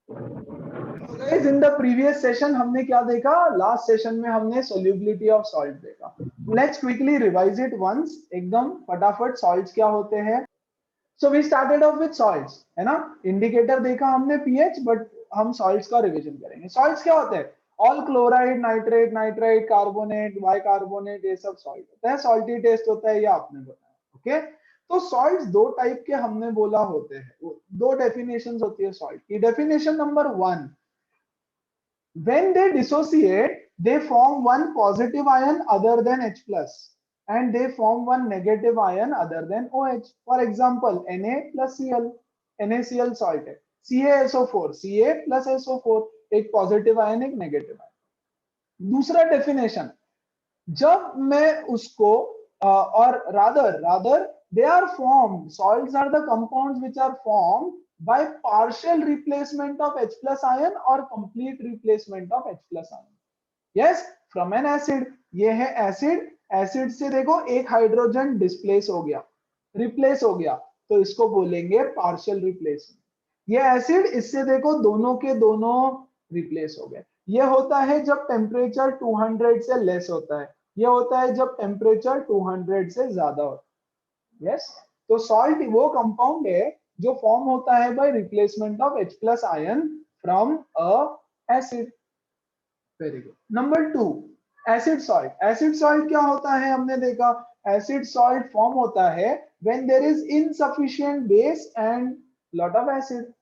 Guys in the previous session हमने क्या देखा, लास्ट सेशन में हमने सोल्यूबिलिटी ऑफ सॉल्ट देखा। Let's quickly revise it once, एकदम फटाफट। सॉल्ट्स क्या होते हैं? So we started off with salts, है ना। इंडिकेटर देखा हमने पीएच, बट हम सॉल्ट्स का रिवीजन करेंगे। सॉल्ट्स क्या होते हैं? All chloride, nitrate, nitrite, carbonate, bicarbonate, ये सब सॉल्ट होता है। सॉल्टी टेस्ट होता है, ये आपने बताया। ओके, तो सॉल्ट्स दो टाइप के हमने बोला होते हैं, दो डेफिनेशंस होती है सॉल्ट की। Definition number 1, when they dissociate they form one positive ion other than H plus, and they form one negative ion other than OH. For example, Na plus Cl, NaCl salt है, CaSO4, Ca plus SO4, एक positive ion एक negative ion. दूसरा definition, जब मैं उसको और rather they are formed, salts are the compounds which are formed by partial replacement of H plus ion or complete replacement of H plus ion. Yes, from an acid, ये है acid. Acid से देखो एक hydrogen displace हो गया, replace हो गया, तो इसको बोलेंगे पार्शियल रिप्लेसमेंट। ये एसिड, इससे देखो दोनों के दोनों रिप्लेस हो गए। ये होता है जब टेम्परेचर 200 से लेस होता है, ये होता है जब टेम्परेचर 200 से ज्यादा होता है। यस, तो सॉल्ट वो कंपाउंड है जो फॉर्म होता है by replacement of H plus ion from a acid. Very good. Number 2, acid salt. Acid salt क्या होता है? हमने देखा एसिड सॉल्ट फॉर्म होता है when there is insufficient base and lot of acid.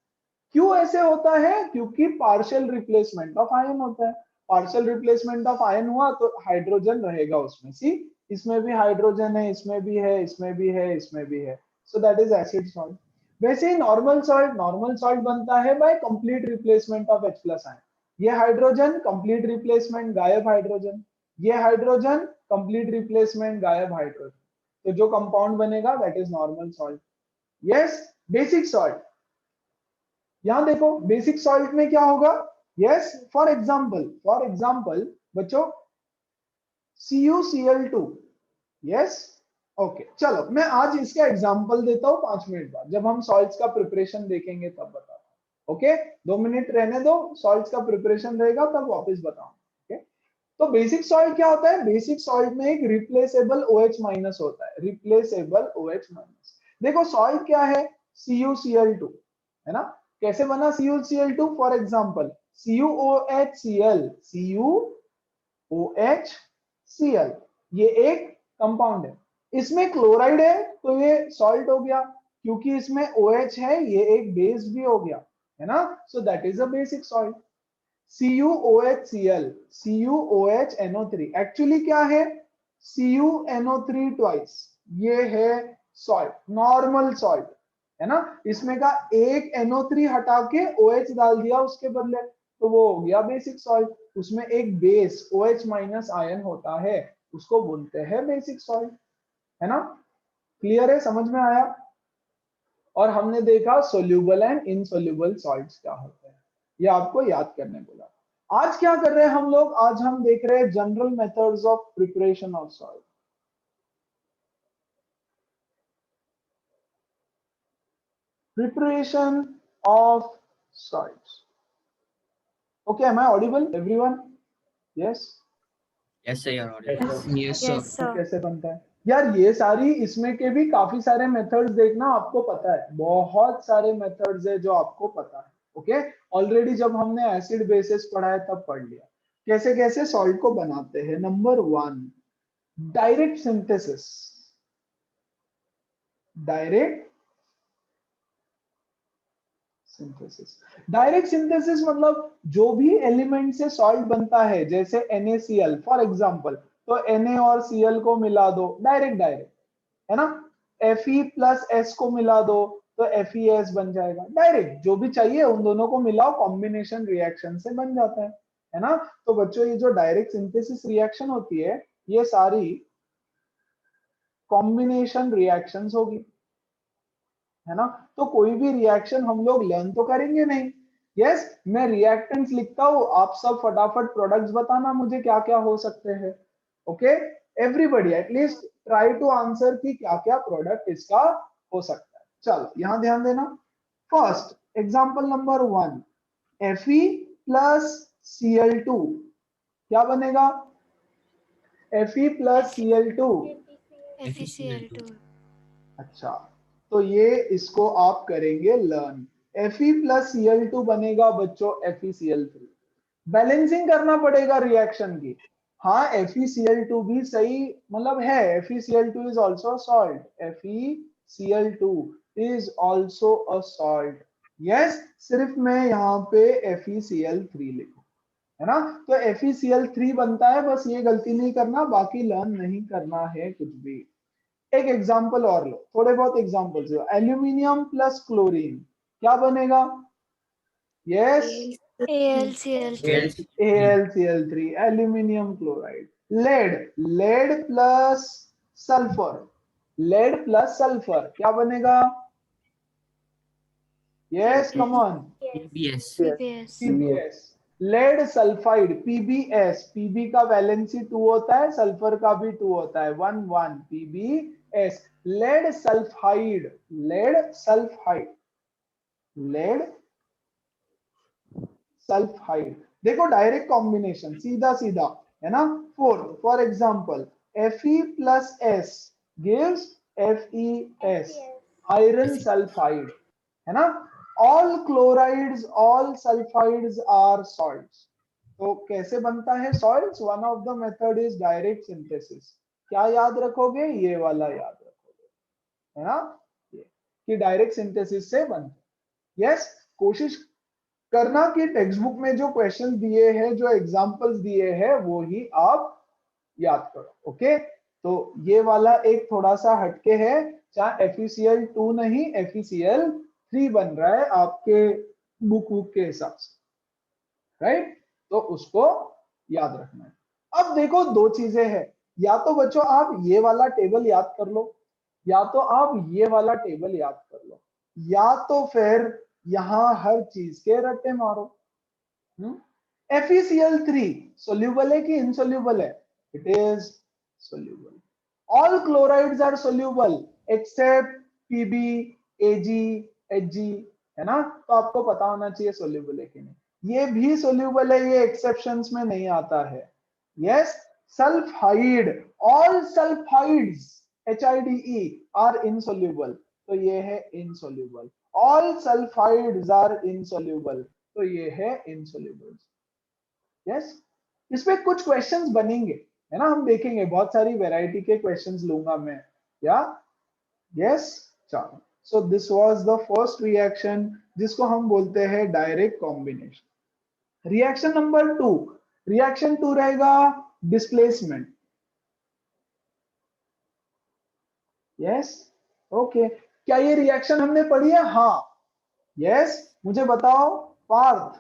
क्यों ऐसे होता है? क्योंकि पार्शियल रिप्लेसमेंट ऑफ आयन होता है। पार्शियल रिप्लेसमेंट ऑफ आयन हुआ तो हाइड्रोजन रहेगा उसमें। सी, इसमें भी हाइड्रोजन है, इसमें भी है, इसमें भी है, इसमें भी है। So that is acid salt. वैसे ही नॉर्मल सॉल्ट बनता है by complete replacement of H plus ion. ये हाइड्रोजन कंप्लीट रिप्लेसमेंट, गायब हाइड्रोजन। ये हाइड्रोजन कंप्लीट रिप्लेसमेंट, गायब हाइड्रोजन। तो जो कंपाउंड बनेगा that is normal salt. Yes, basic salt. यहां देखो बेसिक सॉल्ट में क्या होगा? यस, फॉर एग्जांपल बच्चों CuCl2। यस, ओके, चलो मैं आज इसका एग्जांपल देता हूं 5 मिनट बाद, जब हम सॉल्ट्स का प्रिपरेशन देखेंगे तब बताता हूं। ओके, 2 मिनट रहने दो, सॉल्ट्स का प्रिपरेशन रहेगा तब वापस बताऊंगा। ओके, तो बेसिक सॉल्ट क्या होता है? बेसिक सॉल्ट में एक रिप्लेसेबल OH माइनस होता है, रिप्लेसेबल OH माइनस। देखो सॉल्ट क्या है? CuCl2, है ना। कैसे बना CuCl2? For example CuOHCl, CuOHCl, ये एक कंपाउंड है। इसमें क्लोराइड है तो ये सॉल्ट हो गया, क्योंकि इसमें OH है, ये एक बेस भी हो गया, है ना। सो that is a basic salt. CuOHCl, CuOHNO3 actually क्या है? CuNO3 ट्वाइस, ये है सॉल्ट, नॉर्मल सॉल्ट, है ना। इसमें का एक NO3 हटा के OH डाल दिया उसके बदले, तो वो हो गया बेसिक सॉल्ट। उसमें एक बेस OH माइनस आयन होता है, उसको बोलते हैं बेसिक सॉल्ट, है ना। क्लियर है? समझ में आया? और हमने देखा सोल्यूबल एंड इनसोल्यूबल सॉल्ट्स क्या होते हैं, ये आपको याद करने बोला। आज क्या कर रहे हैं हम लोग? आज हम देख रहे हैं general methods of preparation of salt. Preparation of salts. Okay, am I audible, everyone? Yes. Yes, sir, you're audible. Yes, sir. तो कैसे बनता है यार? ये सारी, इसमें के भी काफी सारे मेथड्स देखना, आपको पता है बहुत सारे मेथड्स है जो आपको पता है। ओके, ऑलरेडी जब हमने एसिड बेसिस पढ़ा है तब पढ़ लिया कैसे कैसे सॉल्ट को बनाते हैं। Number 1, direct synthesis. Direct synthesis, direct synthesis मतलब जो भी एलिमेंट से सॉल्ट बनता है, जैसे NaCl फॉर एग्जांपल, तो Na और Cl को मिला दो, डायरेक्ट है ना। Fe प्लस S को मिला दो तो FeS बन जाएगा। डायरेक्ट जो भी चाहिए उन दोनों को मिलाओ, कॉम्बिनेशन रिएक्शन से बन जाता है ना। तो बच्चों ये जो डायरेक्ट सिंथेसिस रिएक्शन होती है, ये सारी कॉम्बिनेशन रिएक्शंस होगी, है ना। तो कोई भी रिएक्शन हम लोग लर्न तो करेंगे नहीं। यस, मैं रिएक्टेंट्स लिखता हूं, आप सब फटाफट प्रोडक्ट्स बताना मुझे क्या क्या हो सकते हैं। Okay, everybody at least try to answer कि क्या क्या प्रोडक्ट इसका हो सकता है। चलो यहां ध्यान देना। First example number 1, Fe plus Cl2 क्या बनेगा? Fe plus Cl2। FeCl2। अच्छा, तो ये इसको आप करेंगे लर्न। Fe plus Cl2 बनेगा बच्चों FeCl3। बैलेंसिंग करना पड़ेगा रिएक्शन की। हाँ, FeCl2 भी सही मतलब है, FeCl2 is also a salt, FeCl2 is also a salt। Yes, सिर्फ मैं यहाँ पे FeCl3 लिखूं, है ना? तो FeCl3 बनता है, बस ये गलती नहीं करना, बाकी लर्न नहीं करना है कुछ भी। एक एग्जांपल और लो, थोड़े बहुत एग्जांपल्स लो। एल्यूमिनियम प्लस क्लोरीन क्या बनेगा? Yes, AlCl3। AlCl3, aluminium chloride. Lead plus sulphur, lead plus sulphur क्या बनेगा? Yes, come on, PBS. PBS। PBS। Lead sulphide PBS, PB का वैलेंसी 2 होता है, सल्फर का भी 2 होता है, 1 1 PBS। Lead sulphide, lead sulphide, lead sulphide. देखो डायरेक्ट कॉम्बिनेशन, सीधा सीधा, है ना? Fourth, for example Fe plus S gives FeS, iron sulphide, है ना? All chlorides, all sulphides are salts. तो कैसे बनता है salts? One of the method is direct synthesis. क्या याद रखोगे? ये वाला याद रखोगे, है ना? ये कि डायरेक्ट सिंथेसिस से बनता है। यस, कोशिश करना कि टेक्स्ट बुक में जो क्वेश्चन दिए हैं, जो एग्जांपल्स दिए हैं, वो ही आप याद करो। ओके, तो ये वाला एक थोड़ा सा हटके है, जहां FeCl2 नहीं FeCl3 बन रहा है आपके बुक के हिसाब से, राइट? तो उसको याद रखना है। अब देखो दो चीजें हैं, या तो बच्चों आप ये वाला टेबल याद कर लो, या तो आप ये वाला टेबल याद कर लो, या तो फिर यहां हर चीज के रट्टे मारो। FeCl3 सोल्यूबल है कि इनसोल्यूबल है? It is soluble. All chlorides are soluble except Pb, Ag, Hg, है ना? तो आपको पता होना चाहिए सोल्यूबल है कि नहीं। ये भी सोल्यूबल है, ये एक्सेप्शंस में नहीं आता है। Yes, sulphide, all sulphides HIDE are insoluble, तो ये है insoluble. All sulphides are insoluble, तो ये है इनसोल्यूबल। यस, इसमें कुछ क्वेश्चंस बनेंगे, है ना? हम देखेंगे, बहुत सारी वैरायटी के क्वेश्चंस लूंगा मैं, या यस। चलो, so this was the first reaction, जिसको हम बोलते हैं direct combination. Reaction number 2, reaction 2 रहेगा डिस्प्लेसमेंट। यस, ओके, क्या ये रिएक्शन हमने पढ़ी है? हाँ, यस, मुझे बताओ Parth,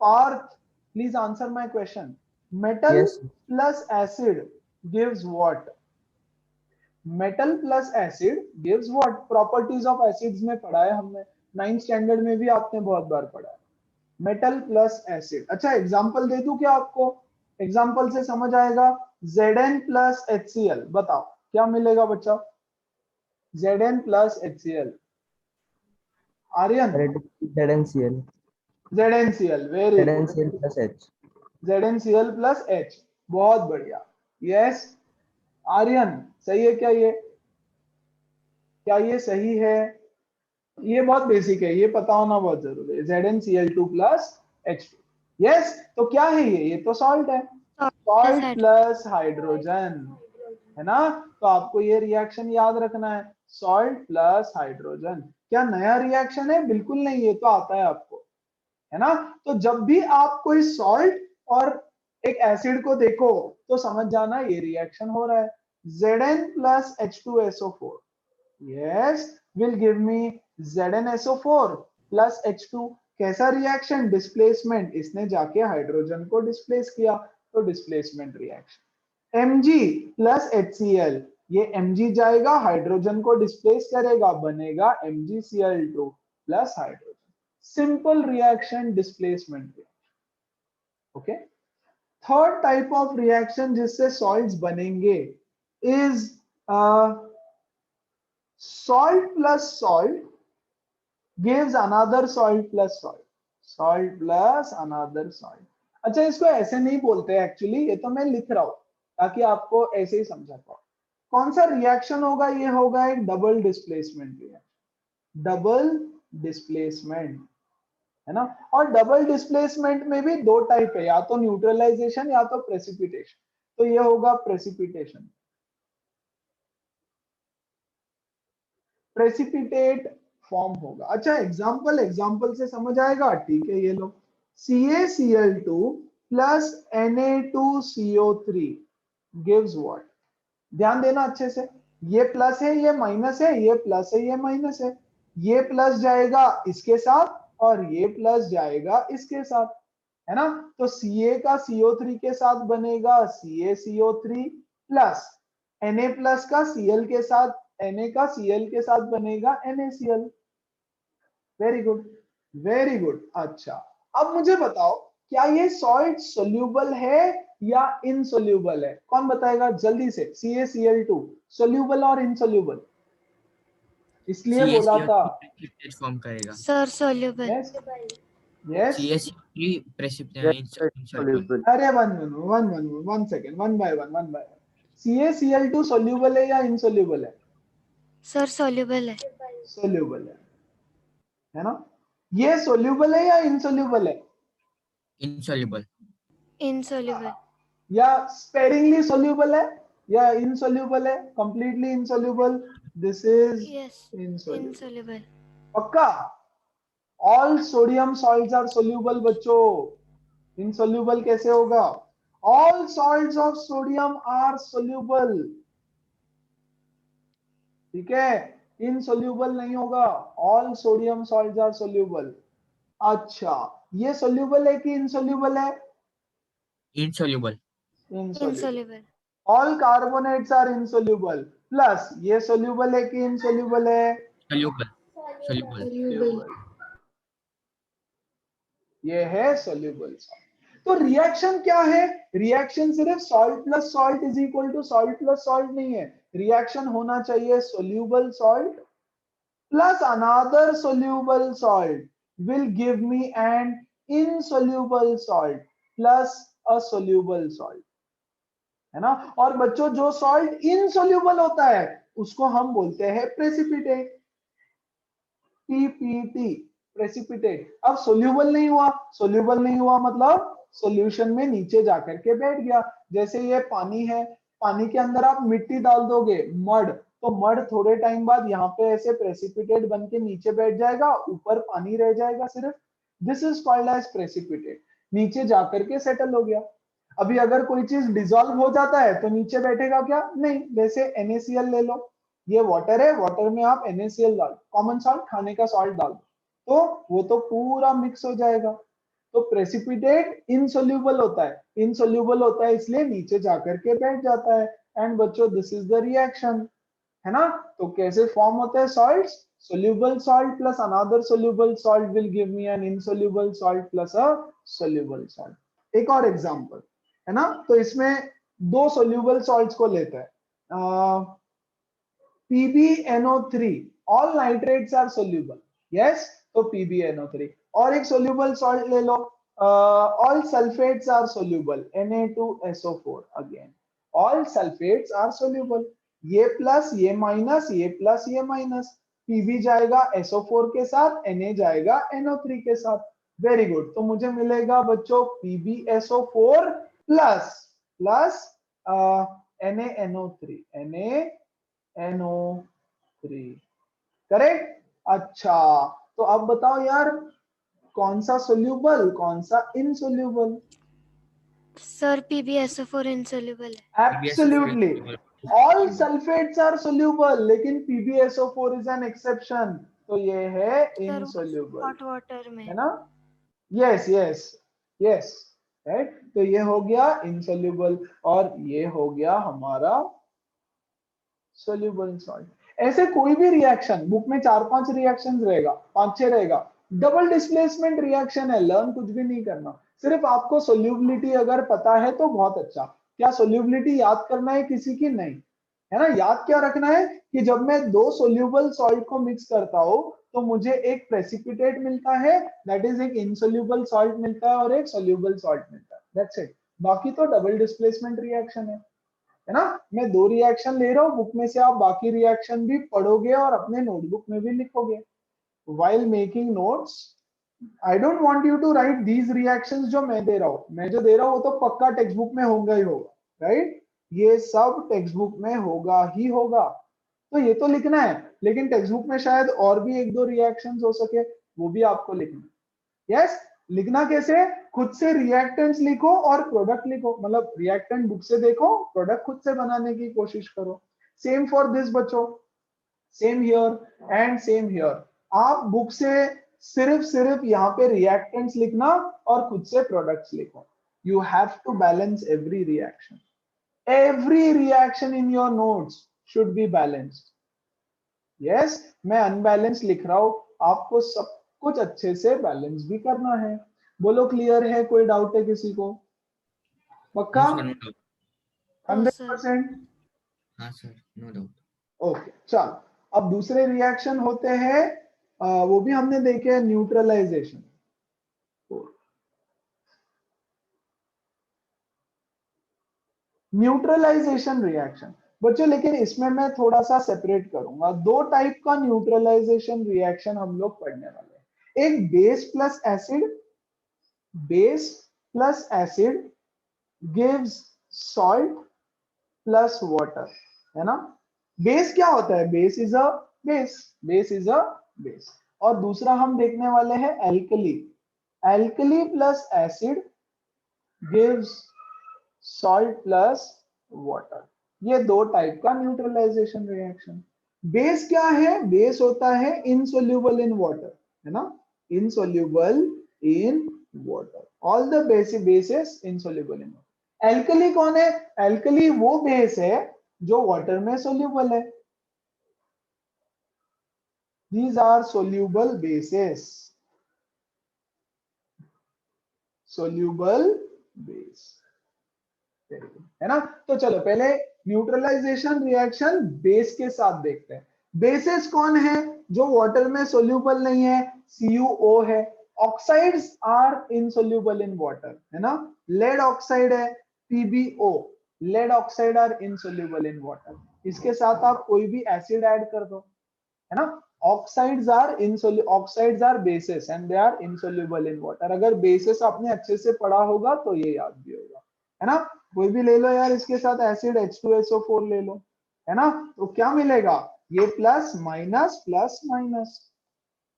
Parth please answer my question. Metal Yes, plus acid gives what? Metal plus acid gives what? Properties of acids में पढ़ा है हमने, 9th स्टैंडर्ड में भी आपने बहुत बार पढ़ा है, मेटल प्लस एसिड। अच्छा, एग्जांपल दे दूं क्या आपको? एग्जांपल से समझ आएगा। Zn प्लस HCl, बताओ क्या मिलेगा बच्चा? Zn plus HCl, Aryan. ZnCl, ZnCl, very good, ZnCl plus H. ZnCl plus H, बहुत बढ़िया। यस, आर्यन सही है क्या ये? क्या ये सही है? ये बहुत बेसिक है, ये पता होना बहुत जरूरी है। ZnCl2 plus H2। यस, तो क्या है ये तो सॉल्ट है, सॉल्ट प्लस हाइड्रोजन, है ना? तो आपको ये रिएक्शन याद रखना है, सॉल्ट प्लस हाइड्रोजन। क्या नया रिएक्शन है? बिल्कुल नहीं, ये तो आता है आपको, है ना? तो जब भी आप कोई सॉल्ट और एक एसिड को देखो तो समझ जाना ये रिएक्शन हो रहा है। Zn plus H2SO4, yes, will give me ZnSO4 plus H2। कैसा रिएक्शन? डिस्प्लेसमेंट, इसने जाके हाइड्रोजन को डिस्प्लेस किया, तो displacement reaction. Mg plus HCl, ये Mg जाएगा हाइड्रोजन को डिस्प्लेस करेगा, बनेगा MgCl2 plus hydrogen. Simple reaction, displacement reaction. Okay, third type of reaction जिससे सॉल्ट्स बनेंगे is salt plus salt gives another salt plus salt। Salt plus another salt. अच्छा, इसको ऐसे नहीं बोलते एक्चुअली, ये तो मैं लिख रहा हूं ताकि आपको ऐसे ही समझा पाओ। कौन सा रिएक्शन होगा? ये होगा एक double displacement reaction, double displacement, है ना। और डबल डिस्प्लेसमेंट में भी दो टाइप है, या तो न्यूट्रलाइजेशन या तो प्रेसिपिटेशन। तो ये होगा प्रेसिपिटेशन, प्रेसिपिटेट फॉर्म होगा। अच्छा, एग्जांपल से समझ आएगा, ठीक है। ये लो, CaCl2 plus Na2CO3 gives what? ध्यान देना अच्छे से, ये प्लस है ये माइनस है, ये प्लस है ये माइनस है, ये प्लस जाएगा इसके साथ और ये प्लस जाएगा इसके साथ, है ना। तो Ca का CO3 के साथ बनेगा CaCO3 प्लस Na प्लस का Cl के साथ, Na का Cl के साथ बनेगा NaCl। Very good, very good. अच्छा, अब मुझे बताओ, क्या ये सॉल्ट सोल्यूबल है या इनसोल्यूबल है? कौन बताएगा जल्दी से? CaCl2 सोल्यूबल और इनसोल्यूबल? इसलिए बोला था। प्रेसिपिटेट फॉर्म करेगा। Sir, soluble. Yes yes. CaCl3 precipitate. अरे one second, one by one. CaCl2 soluble है या इनसोल्यूबल है? Sir, soluble है. सोल्यूबल है ना। ये सोल्यूबल है या इनसोल्यूबल है? इनसॉल्युबल। Insoluble. या स्पेरिंगली सोल्यूबल है या इनसोल्यूबल है? Completely insoluble. This is Yes. Insoluble. Insoluble. पक्का? All sodium salts are soluble बच्चों। इनसोल्यूबल कैसे होगा? All salts of sodium are soluble, ठीक है। इनसोल्यूबल नहीं होगा, all sodium salts are soluble. अच्छा, ये सोल्यूबल है कि इनसोल्यूबल है? Insoluble. Insoluble. Insoluble. All carbonates are insoluble plus ये सोल्यूबल है कि इनसोल्यूबल है? सॉल्युबल। सॉल्युबल। Soluble। ये है सोल्यूबल सॉल्ट। तो रिएक्शन क्या है? रिएक्शन सिर्फ salt plus salt is equal to salt plus salt नहीं है। रिएक्शन होना चाहिए soluble salt plus another soluble salt will give me an insoluble salt plus a soluble salt, है ना। और बच्चों, जो सॉल्ट इनसोल्यूबल होता है उसको हम बोलते हैं प्रेसिपिटेट, PPT, प्रेसिपिटेट। अब सोल्यूबल नहीं हुआ, सोल्यूबल नहीं हुआ मतलब सॉल्यूशन में नीचे जाकर के बैठ गया। जैसे ये पानी है, पानी के अंदर आप मिट्टी डाल दोगे, मड, तो मड थोड़े टाइम बाद यहाँ पे ऐसे प्रेसिपिटेट बन के नीचे बैठ जाएगा, ऊपर पानी रह जाएगा सिर्फ। This is called as precipitate, नीचे जाकर के सेटल हो गया। अभी अगर कोई चीज डिसॉल्व हो जाता है तो नीचे बैठेगा क्या? नहीं। जैसे NaCl ले लो, ये वाटर है, वाटर में आप NaCl डाल, कॉमन सॉल्ट, खाने का सॉल्ट डाल, तो वो तो पूरा मिक्स हो जाएगा। तो प्रेसिपिटेट इनसोल्यूबल होता है, इनसोल्यूबल होता है इसलिए नीचे जाकर के बैठ जाता है। एंड बच्चों, दिस इज द रिएक्शन, है ना। तो कैसे फॉर्म होते हैं salts? Soluble salt plus another soluble salt will give me an insoluble salt plus a soluble salt. एक और एग्जांपल, है ना। तो इसमें दो सोल्यूबल सॉल्ट्स को लेते हैं। PbNO3, all nitrates are soluble, yes, तो PbNO3। और एक soluble salt ले लो, all sulfates are soluble, Na2SO4 again, all sulfates are soluble। ये प्लस ये माइनस, ये प्लस ये माइनस, Pb जाएगा SO4 के साथ, Na जाएगा NO3 के साथ। Very good. तो मुझे मिलेगा बच्चों PbSO4 plus plus NaNO3, NO3, correct. अच्छा, तो अब बताओ यार, कौन सा सोल्यूबल कौन सा इनसोल्यूबल? Sir, PbSO4 insoluble है. Absolutely, all sulphates are soluble, लेकिन PbSO4 इज एन एक्सेप्शन, तो ये है Sir, इनसोल्यूबल, hot water में. है ना। Yes yes yes, right. तो ये हो गया इनसोल्यूबल और ये हो गया हमारा सोल्यूबल सॉल्ट। ऐसे कोई भी रिएक्शन, बुक में 4-5 रिएक्शंस रहेगा, 5-6 रहेगा, डबल डिस्प्लेसमेंट रिएक्शन है, लर्न कुछ भी नहीं करना, सिर्फ आपको सोल्यूबिलिटी अगर पता है तो बहुत अच्छा। क्या सोल्यूबिलिटी याद करना है किसी की? नहीं, है ना। याद क्या रखना है कि जब मैं दो सोल्यूबल सॉल्ट को मिक्स करता हूं तो मुझे एक प्रेसिपिटेट मिलता है, दैट इज एक इनसोल्यूबल सॉल्ट मिलता है, और एक सोल्यूबल सॉल्ट मिलता है, दैट्स इट। बाकी तो डबल डिस्प्लेसमेंट रिएक्शन है ना। मैं दो रिएक्शन ले रहा हूँ, बुक में से आप बाकी रिएक्शन भी पढ़ोगे और अपने नोटबुक में भी लिखोगे। while making notes I don't want you to write these reactions जो मैं दे रहा हूँ, मैं जो दे रहा हूँ वो तो पक्का टेक्स्ट बुक में होगा ही होगा, राइट। ये सब टेक्स्ट बुक में होगा ही होगा, तो ये तो लिखना है, लेकिन टेक्स्ट बुक में शायद और भी एक दो रिएक्शंस हो सके, वो भी आपको लिखना है। यस, लिखना कैसे, खुद से रिएक्टेंट्स लिखो और प्रोडक्ट लिखो, मतलब रिएक्टेंट बुक से देखो, प्रोडक्ट खुद से बनाने की कोशिश करो। सेम फॉर दिस बच्चों, same here and same here. आप बुक से सिर्फ यहाँ पे रिएक्टेंट्स लिखना और खुद से प्रोडक्ट्स लिखो। You have to balance every reaction, every reaction in your notes should be balanced. Yes, मैं अनबैलेंस लिख रहा हूं, आपको सब कुछ अच्छे से बैलेंस भी करना है। बोलो क्लियर है, कोई डाउट है किसी को? पक्का No, sir, no doubt. 100%? हाँ सर, नो डाउट। ओके, चल अब दूसरे रिएक्शन होते हैं, वो भी हमने देखे, न्यूट्रलाइजेशन। न्यूट्रलाइजेशन रिएक्शन बच्चों, लेकिन इसमें मैं थोड़ा सा सेपरेट करूंगा। दो टाइप का न्यूट्रलाइजेशन रिएक्शन हम लोग पढ़ने वाले हैं। एक base plus acid, base plus acid gives salt plus water, है ना। बेस क्या होता है, base is a base, base is a base. और दूसरा हम देखने वाले हैं alkali, alkali plus acid gives salt plus water. ये दो टाइप का न्यूट्रलाइजेशन रिएक्शन। बेस क्या है, बेस होता है इनसोल्यूबल इन वाटर, है ना, insoluble in water. All the basis insoluble in water. Alkali कौन है, एल्कली वो बेस है जो वाटर में सोल्यूबल है। These are soluble bases, soluble base, है ना। तो चलो पहले न्यूट्रलाइजेशन रिएक्शन बेस के साथ देखते हैं। बेसेस कौन है जो वाटर में सोल्यूबल नहीं है, CuO है। Oxides are insoluble in water, है ना। लेड ऑक्साइड है, PbO, lead oxide are insoluble in water. इसके साथ आप कोई भी एसिड ऐड कर दो, है ना। Oxides are insoluble, oxides are bases and they are insoluble in water. अगर बेसेस आपने अच्छे से पढ़ा होगा तो ये याद भी होगा, है ना। कोई भी ले लो यार, इसके साथ एसिड H2SO4 ले लो, है ना। तो क्या मिलेगा, ये plus minus plus minus,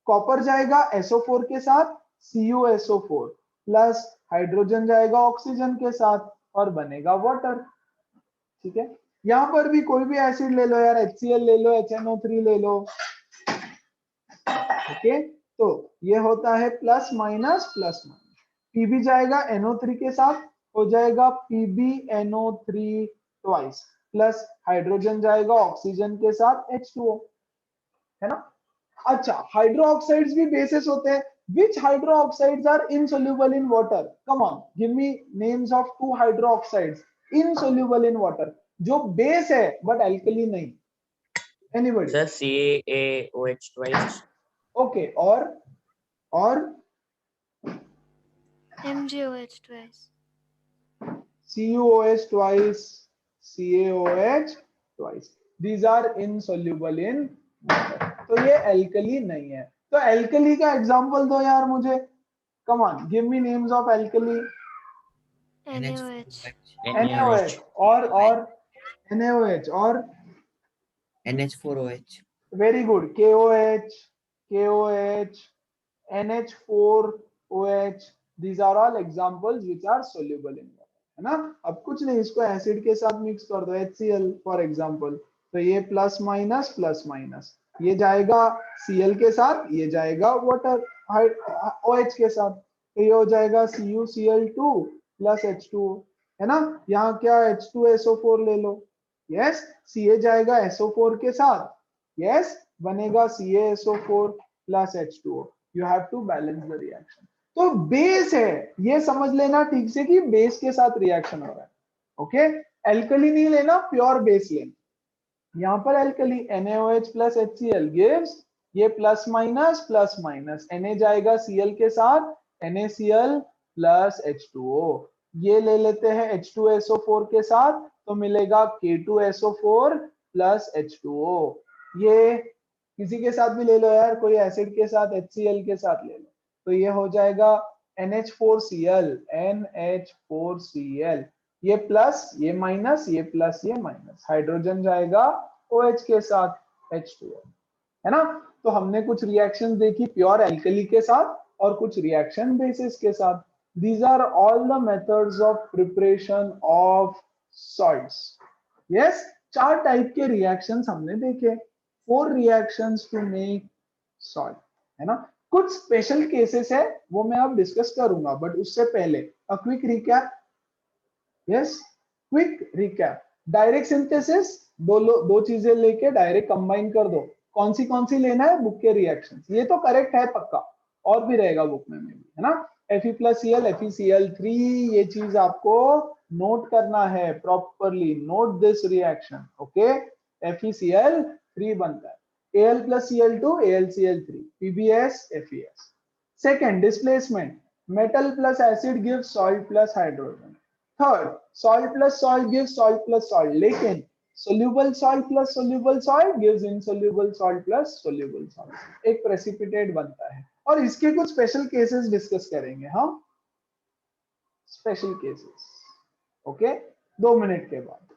copper जाएगा SO4 के साथ, CuSO4 प्लस हाइड्रोजन जाएगा ऑक्सीजन के साथ और बनेगा वाटर, ठीक है। यहां पर भी कोई भी एसिड ले लो यार, HCl ले लो, HNO3 ले लो, ओके। तो ये होता है plus minus plus minus. Pb जाएगा NO3 के साथ, हो जाएगा PbNO3 ट्वाइस, प्लस हाइड्रोजन जाएगा ऑक्सीजन के साथ H2O, है ना। अच्छा, हाइड्रो ऑक्साइड्स भी बेसिस होते हैं। Which hydro oxides are insoluble in water? Come on, give me names of two hydro oxides insoluble in water, जो बेस है बट एल्कली नहीं। Anybody? Sir CaOH twice. Okay, और MgOH twice. CuOH twice, CaOH twice. These are insoluble in water. तो ये alkali नहीं है। तो alkali का एग्जांपल दो यार मुझे, कम on, give me names of alkali. NaOH. NaOH और NaOH और NH4OH. Very good, KOH, NH4OH, these are all examples which are soluble in water, है ना। अब कुछ नहीं, इसको एसिड के साथ मिक्स कर दो, HCl फॉर एग्जांपल। तो ये प्लस माइनस, ये जाएगा Cl के साथ, ये जाएगा वाटर OH के साथ, तो ये हो जाएगा CuCl2 प्लस H2O, है ना। यहाँ क्या H2SO4 ले लो, यस, Ca जाएगा SO4 के साथ, यस, बनेगा CaSO4 plus H2O। You have to balance the reaction. तो बेस है, ये समझ लेना ठीक से कि बेस के साथ रिएक्शन हो रहा है, ओके। एल्कली नहीं लेना, प्योर बेस लेना, यहाँ पर alkali NaOH plus HCl gives ये प्लस माइनस, Na जाएगा Cl के साथ, NaCl plus H2O, ये ले लेते हैं H2SO4 के साथ तो मिलेगा K2SO4 plus H2O। ये किसी के साथ भी ले लो यार, कोई एसिड के साथ HCl के साथ ले लो तो ये हो जाएगा NH4Cl, NH4Cl, ये प्लस ये माइनस, ये प्लस ये माइनस, हाइड्रोजन जाएगा OH के साथ H2O, है ना। तो हमने कुछ रिएक्शन देखी प्योर एल्कली के साथ और कुछ रिएक्शन बेसिस के साथ। These are all the methods of preparation of salts. Yes, 4 type के रिएक्शंस हमने देखे, 4 रिएक्शंस टू मेक सॉल्ट, है ना। कुछ स्पेशल केसेस है वो मैं अब डिस्कस करूंगा, बट उससे पहले a quick recap. Yes, quick recap. Direct synthesis, दो चीजें लेके डायरेक्ट कंबाइन कर दो, कौन सी लेना है, बुक के रिएक्शंस, ये तो करेक्ट है पक्का, और भी रहेगा बुक में भी, है ना। Fe+Cl, FeCl3, ये चीज आपको नोट करना है properly, note this reaction, okay. FeCl3 बनता है, Al+Cl2, AlCl3, PbS, FeS। Second, displacement, metal plus acid gives salt plus hydrogen। Third, salt plus salt gives salt plus salt, लेकिन soluble salt plus soluble salt gives insoluble salt plus soluble salt, एक precipitate बनता है। और इसके कुछ special cases discuss करेंगे, हाँ, special cases, okay, 2 minute के बाद।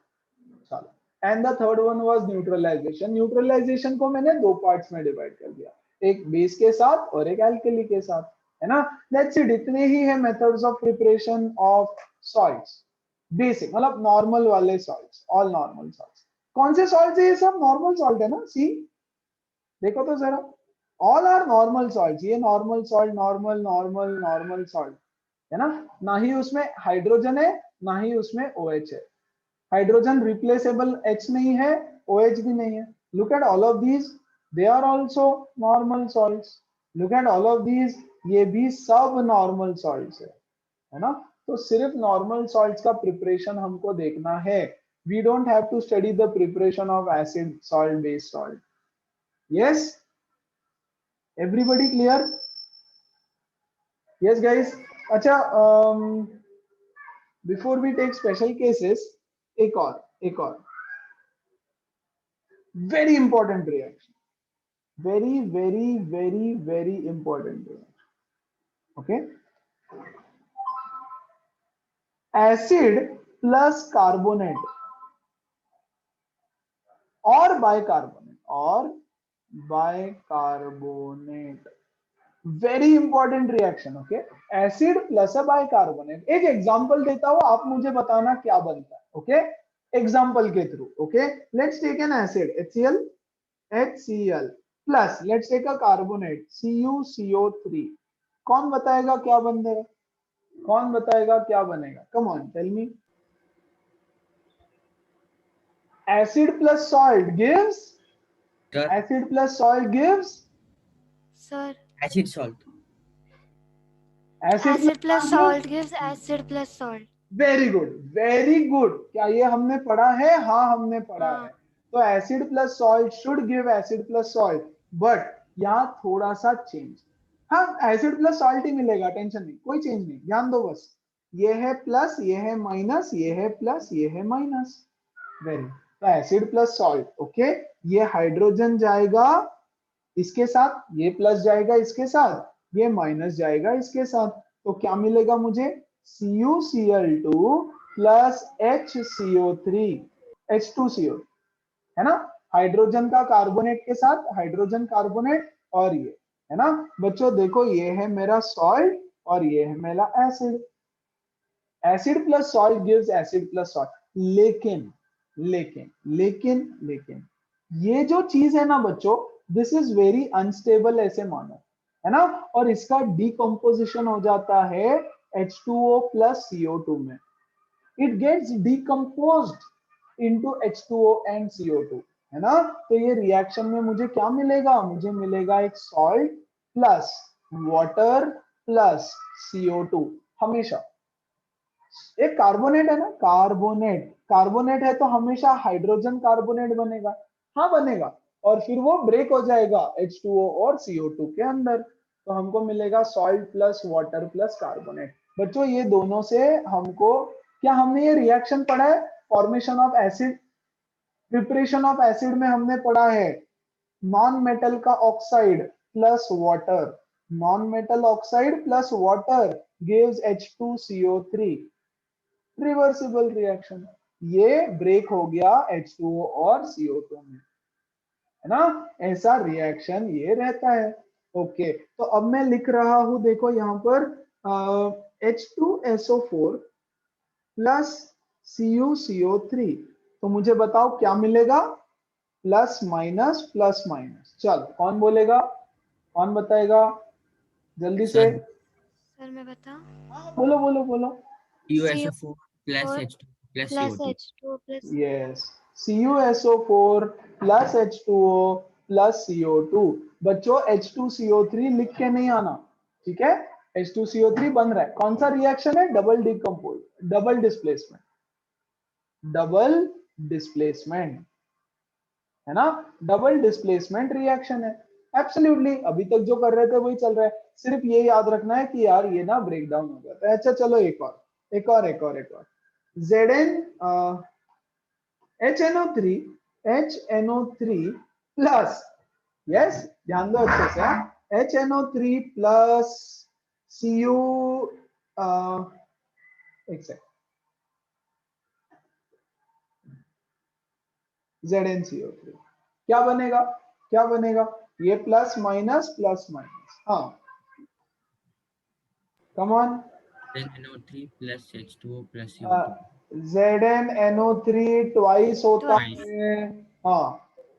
चलो, and the third one was neutralisation. Neutralisation को मैंने 2 पार्ट्स में डिवाइड कर दिया, एक बेस के साथ और एक एल्कली के साथ, है ना। लेट्स सी, इतने ही है methods of preparation of salts. Basic मतलब नॉर्मल वाले सॉल्ट्स, ऑल नॉर्मल सॉल्ट्स। कौन से सॉल्ट्स है ये? सब नॉर्मल सॉल्ट है ना, सी देखो तो जरा, ऑल आर नॉर्मल सॉल्ट्स, ये normal salt, normal normal normal salt, है ना। ना ही उसमें हाइड्रोजन है, ना ही उसमें OH है। हाइड्रोजन रिप्लेसेबल H नहीं है, OH भी नहीं है। Look at all of these, they are also normal salts. Look at all of these, ये भी सब नॉर्मल सॉल्ट्स है ना। तो सिर्फ नॉर्मल सॉल्ट्स का प्रिपरेशन हमको देखना है, we don't have to study the preparation of acid salt based salt. Yes, everybody clear? Yes guys. अच्छा, before we take special cases, एक और very important reaction, very very very very important reaction, okay. Acid plus carbonate और bicarbonate, very important reaction, okay. Acid plus bicarbonate, एक example देता हूं, आप मुझे बताना क्या बनता है, ओके, एग्जांपल के through, okay. Let's take an acid HCl plus let's take a carbonate CuCO3, कौन बताएगा क्या बनेगा, कौन बताएगा क्या बनेगा, come on tell me. acid plus salt gives, Sir, acid plus salt gives, Sir, acid salt. acid plus salt gives acid plus salt. Very good, very good. क्या ये हमने पढ़ा है? हाँ, हमने पढ़ा हाँ। है। तो acid plus salt should give acid plus salt, but यहाँ थोड़ा सा चेंज। हाँ, एसिड प्लस सॉल्ट ही मिलेगा, टेंशन नहीं, कोई चेंज नहीं, ध्यान दो बस। ये है प्लस, ये है माइनस, ये है प्लस, ये है माइनस, वेरी। तो एसिड प्लस सॉल्ट, ओके, ये हाइड्रोजन जाएगा इसके साथ, ये प्लस जाएगा इसके साथ, ये माइनस जाएगा इसके साथ, तो क्या मिलेगा मुझे? CuCl2 प्लस HCO3, H2CO, है ना। हाइड्रोजन का कार्बोनेट के साथ हाइड्रोजन कार्बोनेट, और ये, है ना बच्चों, देखो ये है मेरा सॉल्ट और ये है मेरा acid. Acid plus salt gives acid plus salt, लेकिन लेकिन लेकिन लेकिन ये जो चीज है ना बच्चों, दिस इज वेरी अनस्टेबल, ऐसे मानो, है ना। और इसका डिकम्पोजिशन हो जाता है H2O प्लस CO2 में, it gets decomposed into H2O and CO2, है ना। तो ये रिएक्शन में मुझे क्या मिलेगा? मुझे मिलेगा एक salt plus water plus CO2, हमेशा। एक कार्बोनेट है ना, कार्बोनेट है तो हमेशा हाइड्रोजन कार्बोनेट बनेगा, हाँ बनेगा, और फिर वो ब्रेक हो जाएगा H2O और CO2 के अंदर, तो हमको मिलेगा salt plus water plus carbonate. बच्चों ये दोनों से हमको, क्या हमने ये रिएक्शन पढ़ा है? Formation of acid, preparation of acid में हमने पढ़ा है नॉन मेटल का oxide plus water, non metal oxide plus water gives H2CO3, reversible reaction. ये ब्रेक हो गया H2O और CO2 में, है ना? ऐसा रिएक्शन ये रहता है। ओके, तो अब मैं लिख रहा हूं, देखो यहाँ पर H2SO4 प्लस CuCO3, तो मुझे बताओ क्या मिलेगा? Plus minus plus minus. चल कौन बोलेगा, कौन बताएगा जल्दी से? सर सर मैं बताऊं? हाँ बोलो बोलो बोलो। CuSO4 plus H2 plus plus CO2. H2 plus yes, CuSO4 plus H2O plus CO2। बच्चों H2CO3 लिख के नहीं आना, ठीक है? H2CO3 बन रहा है, कौन सा रिएक्शन है? Double decompose, double displacement, double displacement, है ना? डबल डिस्प्लेसमेंट रिएक्शन है। एब्सोल्युटली, अभी तक जो कर रहे थे वही चल रहा है, सिर्फ ये याद रखना है कि यार ये ना ब्रेक डाउन हो जाता है। अच्छा चलो एक और Zn HNO3 प्लस, यस ध्यान दो अच्छे से, HNO3 प्लस Cu, एक सेकंड, ZnCO3 क्या बनेगा? क्या बनेगा? ये प्लस माइनस प्लस माइनस, हाँ come on. NO3 plus H2O plus CO2. ZnNO3 twice होता Twice. है, हाँ,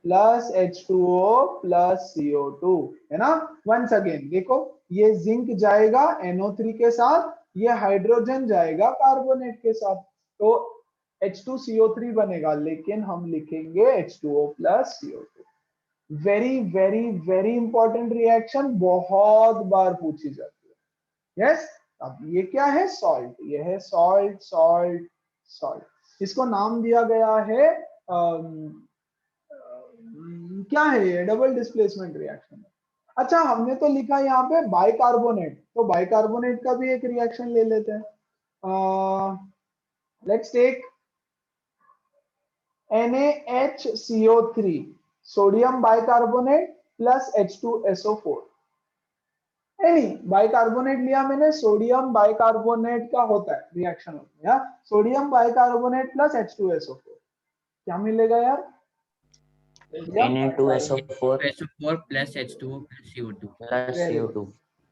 प्लस H2O प्लस CO2, है ना? वंस अगेन देखो, ये जिंक जाएगा NO3 के साथ, ये हाइड्रोजन जाएगा कार्बोनेट के साथ, तो H2CO3 बनेगा, लेकिन हम लिखेंगे H2O plus CO2। Very very very important reaction, बहुत बार पूछी जाती है। यस, अब ये क्या है? सॉल्ट, ये है सॉल्ट सॉल्ट सॉल्ट। इसको नाम दिया गया है क्या है ये? Double displacement reaction. अच्छा हमने तो लिखा यहाँ पे बाइकार्बोनेट, तो बाइकार्बोनेट का भी एक रिएक्शन ले लेते हैं। Let's take NaHCO3 sodium bicarbonate plus H2SO4। नहीं, बाइकार्बोनेट लिया मैंने, सोडियम बाइकार्बोनेट का होता है रिएक्शन होता है, सोडियम बाइकार्बोनेट प्लस H2SO4, क्या मिलेगा यार? Na2SO4 SO4 plus H2O plus CO2. plus CO2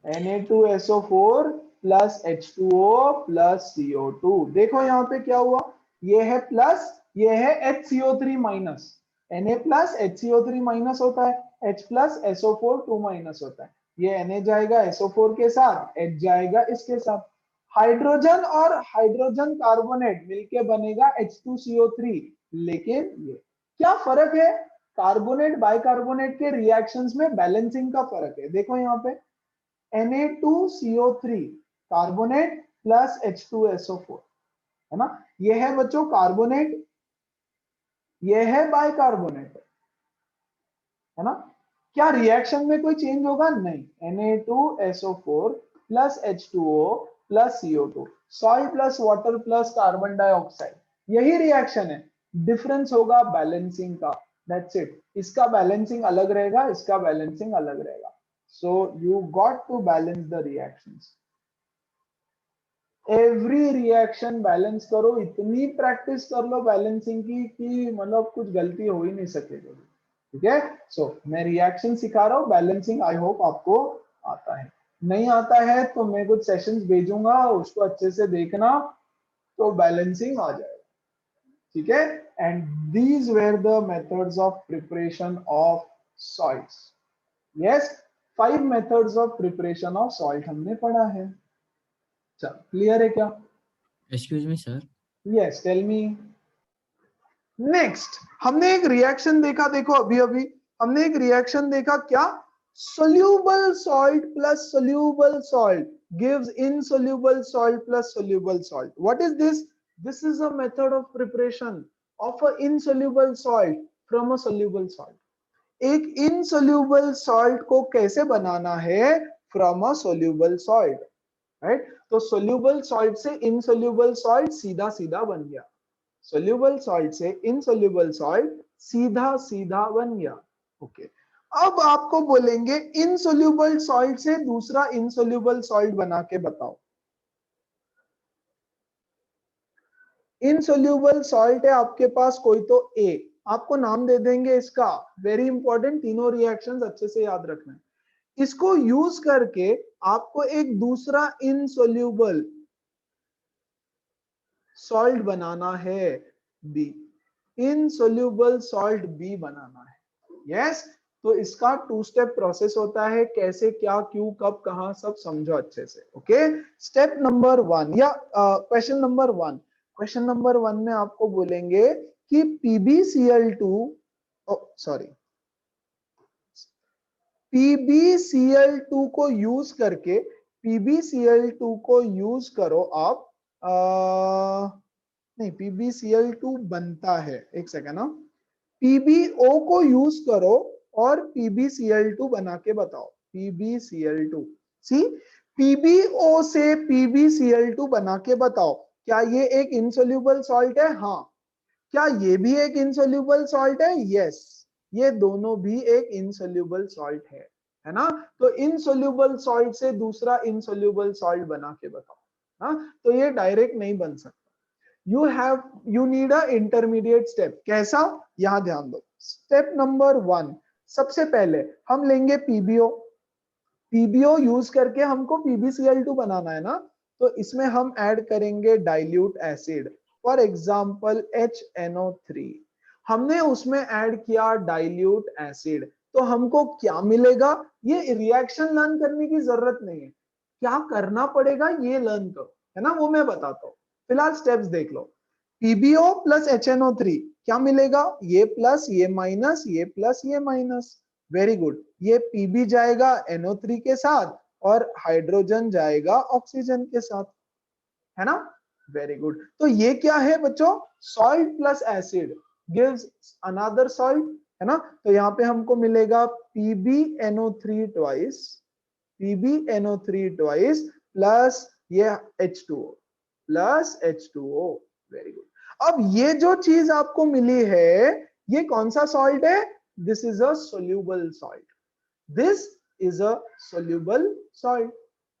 Na2SO4 plus H2O plus CO2। देखो यहाँ पे क्या हुआ, ये है प्लस, ये है HCO3 minus, Na plus HCO3 minus होता है, H प्लस SO4 2 माइनस होता है, ये Na जाएगा SO4 के साथ, H जाएगा इसके साथ, हाइड्रोजन और हाइड्रोजन कार्बोनेट मिलके बनेगा H2CO3। लेकिन ये क्या फर्क है? कार्बोनेट बाइकार्बोनेट के रिएक्शंस में बैलेंसिंग का फर्क है। देखो यहाँ पे Na2CO3 कार्बोनेट प्लस H2SO4, है ना? ये है बच्चों कार्बोनेट, ये है बाइकार्बोनेट, है ना? क्या रिएक्शन में कोई चेंज होगा? नहीं। Na2SO4 plus H2O plus CO2, salt plus water plus carbon dioxide, यही रिएक्शन है, डिफरेंस होगा बैलेंसिंग का, दैट्स इट। इसका बैलेंसिंग अलग रहेगा, इसका बैलेंसिंग अलग रहेगा। So you got to balance the reactions. Every reaction balance करो, इतनी प्रैक्टिस कर लो बैलेंसिंग की कि मतलब कुछ गलती हो ही नहीं सकेगी, ठीक है? सो मैं रिएक्शन सिखा रहा हूँ, बैलेंसिंग आई होप आपको आता है। नहीं आता है तो मैं कुछ सेशंस भेजूंगा, उसको अच्छे से देखना, तो बैलेंसिंग आ जाएगा, ठीक है? And these were the methods of preparation of salts. Yes, 5 methods of preparation of salt हमने पढ़ा है। चल क्लियर है क्या? Excuse me, sir. Yes tell me. Next हमने एक रिएक्शन देखा, देखो अभी अभी हमने एक रिएक्शन देखा, क्या? Soluble salt plus soluble salt gives insoluble salt plus soluble salt. What is this? This is a method of preparation of an insoluble salt from a soluble salt. एक इनसोल्यूबल सॉल्ट को कैसे बनाना है, from a soluble salt, right. तो soluble salt से insoluble salt सीधा सीधा बन गया, सोल्यूबल सॉल्ट से इनसोल्यूबल सॉल्ट सीधा सीधा बन गया। ओके, अब आपको बोलेंगे इनसोल्यूबल सॉल्ट से दूसरा इनसोल्यूबल सॉल्ट बना के बताओ। इनसोल्यूबल सॉल्ट है आपके पास कोई तो ए, आपको नाम दे देंगे इसका, वेरी इंपॉर्टेंट, तीनों रिएक्शंस अच्छे से याद रखना है। इसको यूज करके आपको एक दूसरा इनसोल्यूबल सॉल्ट बनाना है, बी, इनसोल्यूबल सॉल्ट बी बनाना है। यस, तो इसका 2 स्टेप प्रोसेस होता है, कैसे, क्या, क्यों, कब, कहां, सब समझो अच्छे से। ओके, स्टेप नंबर 1 या क्वेश्चन नंबर 1, क्वेश्चन नंबर 1 में आपको बोलेंगे कि PbCl2, सॉरी, PbCl2 को यूज करके, PbCl2 को यूज करो आप, नहीं, PbCl2 बनता है, एक सेकेंड ना, PbO को यूज करो और PbCl2 बना के बताओ, PbCl2, सी, PbO से PbCl2 बना के बताओ, क्या ये एक इनसोल्यूबल सॉल्ट है? हाँ। क्या ये भी एक इनसोल्यूबल सॉल्ट है? यस, ये दोनों भी एक इनसोल्यूबल सॉल्ट है ना। तो इनसोल्यूबल सॉल्ट से दूसरा इनसोल्यूबल सॉल्ट बना के बताओ, हाँ, तो ये डायरेक्ट नहीं बन सकता, you need a intermediate step। कैसा, यहां ध्यान दो। स्टेप नंबर 1, सबसे पहले हम लेंगे PbO यूज करके हमको PbCl2 बनाना है ना, तो इसमें हम ऐड करेंगे dilute acid, for example HNO3, हमने उसमें ऐड किया डाइल्यूट एसिड, तो हमको क्या मिलेगा, ये रिएक्शन लर्न करने की जरूरत नहीं है, क्या करना पड़ेगा ये लर्न करो, है ना, वो मैं बताता हूँ। फिलहाल स्टेप्स देख लो, PbO प्लस HNO3 क्या मिलेगा, ये प्लस, ये माइनस, ये प्लस, ये माइनस, वेरी गुड, ये Pb जाएगा NO3 के साथ और हाइड्रोजन जाएगा ऑक्सीजन के साथ, है ना, वेरी गुड। तो ये क्या है बच्चों, salt plus acid gives another salt, है ना। तो यहाँ पे हमको मिलेगा PbNO3 twice, PbNO3 twice plus ये H2O plus H2O, very good. अब ये जो चीज आपको मिली है, ये कौन सा सॉल्ट है, this is a soluble salt, this is a soluble salt,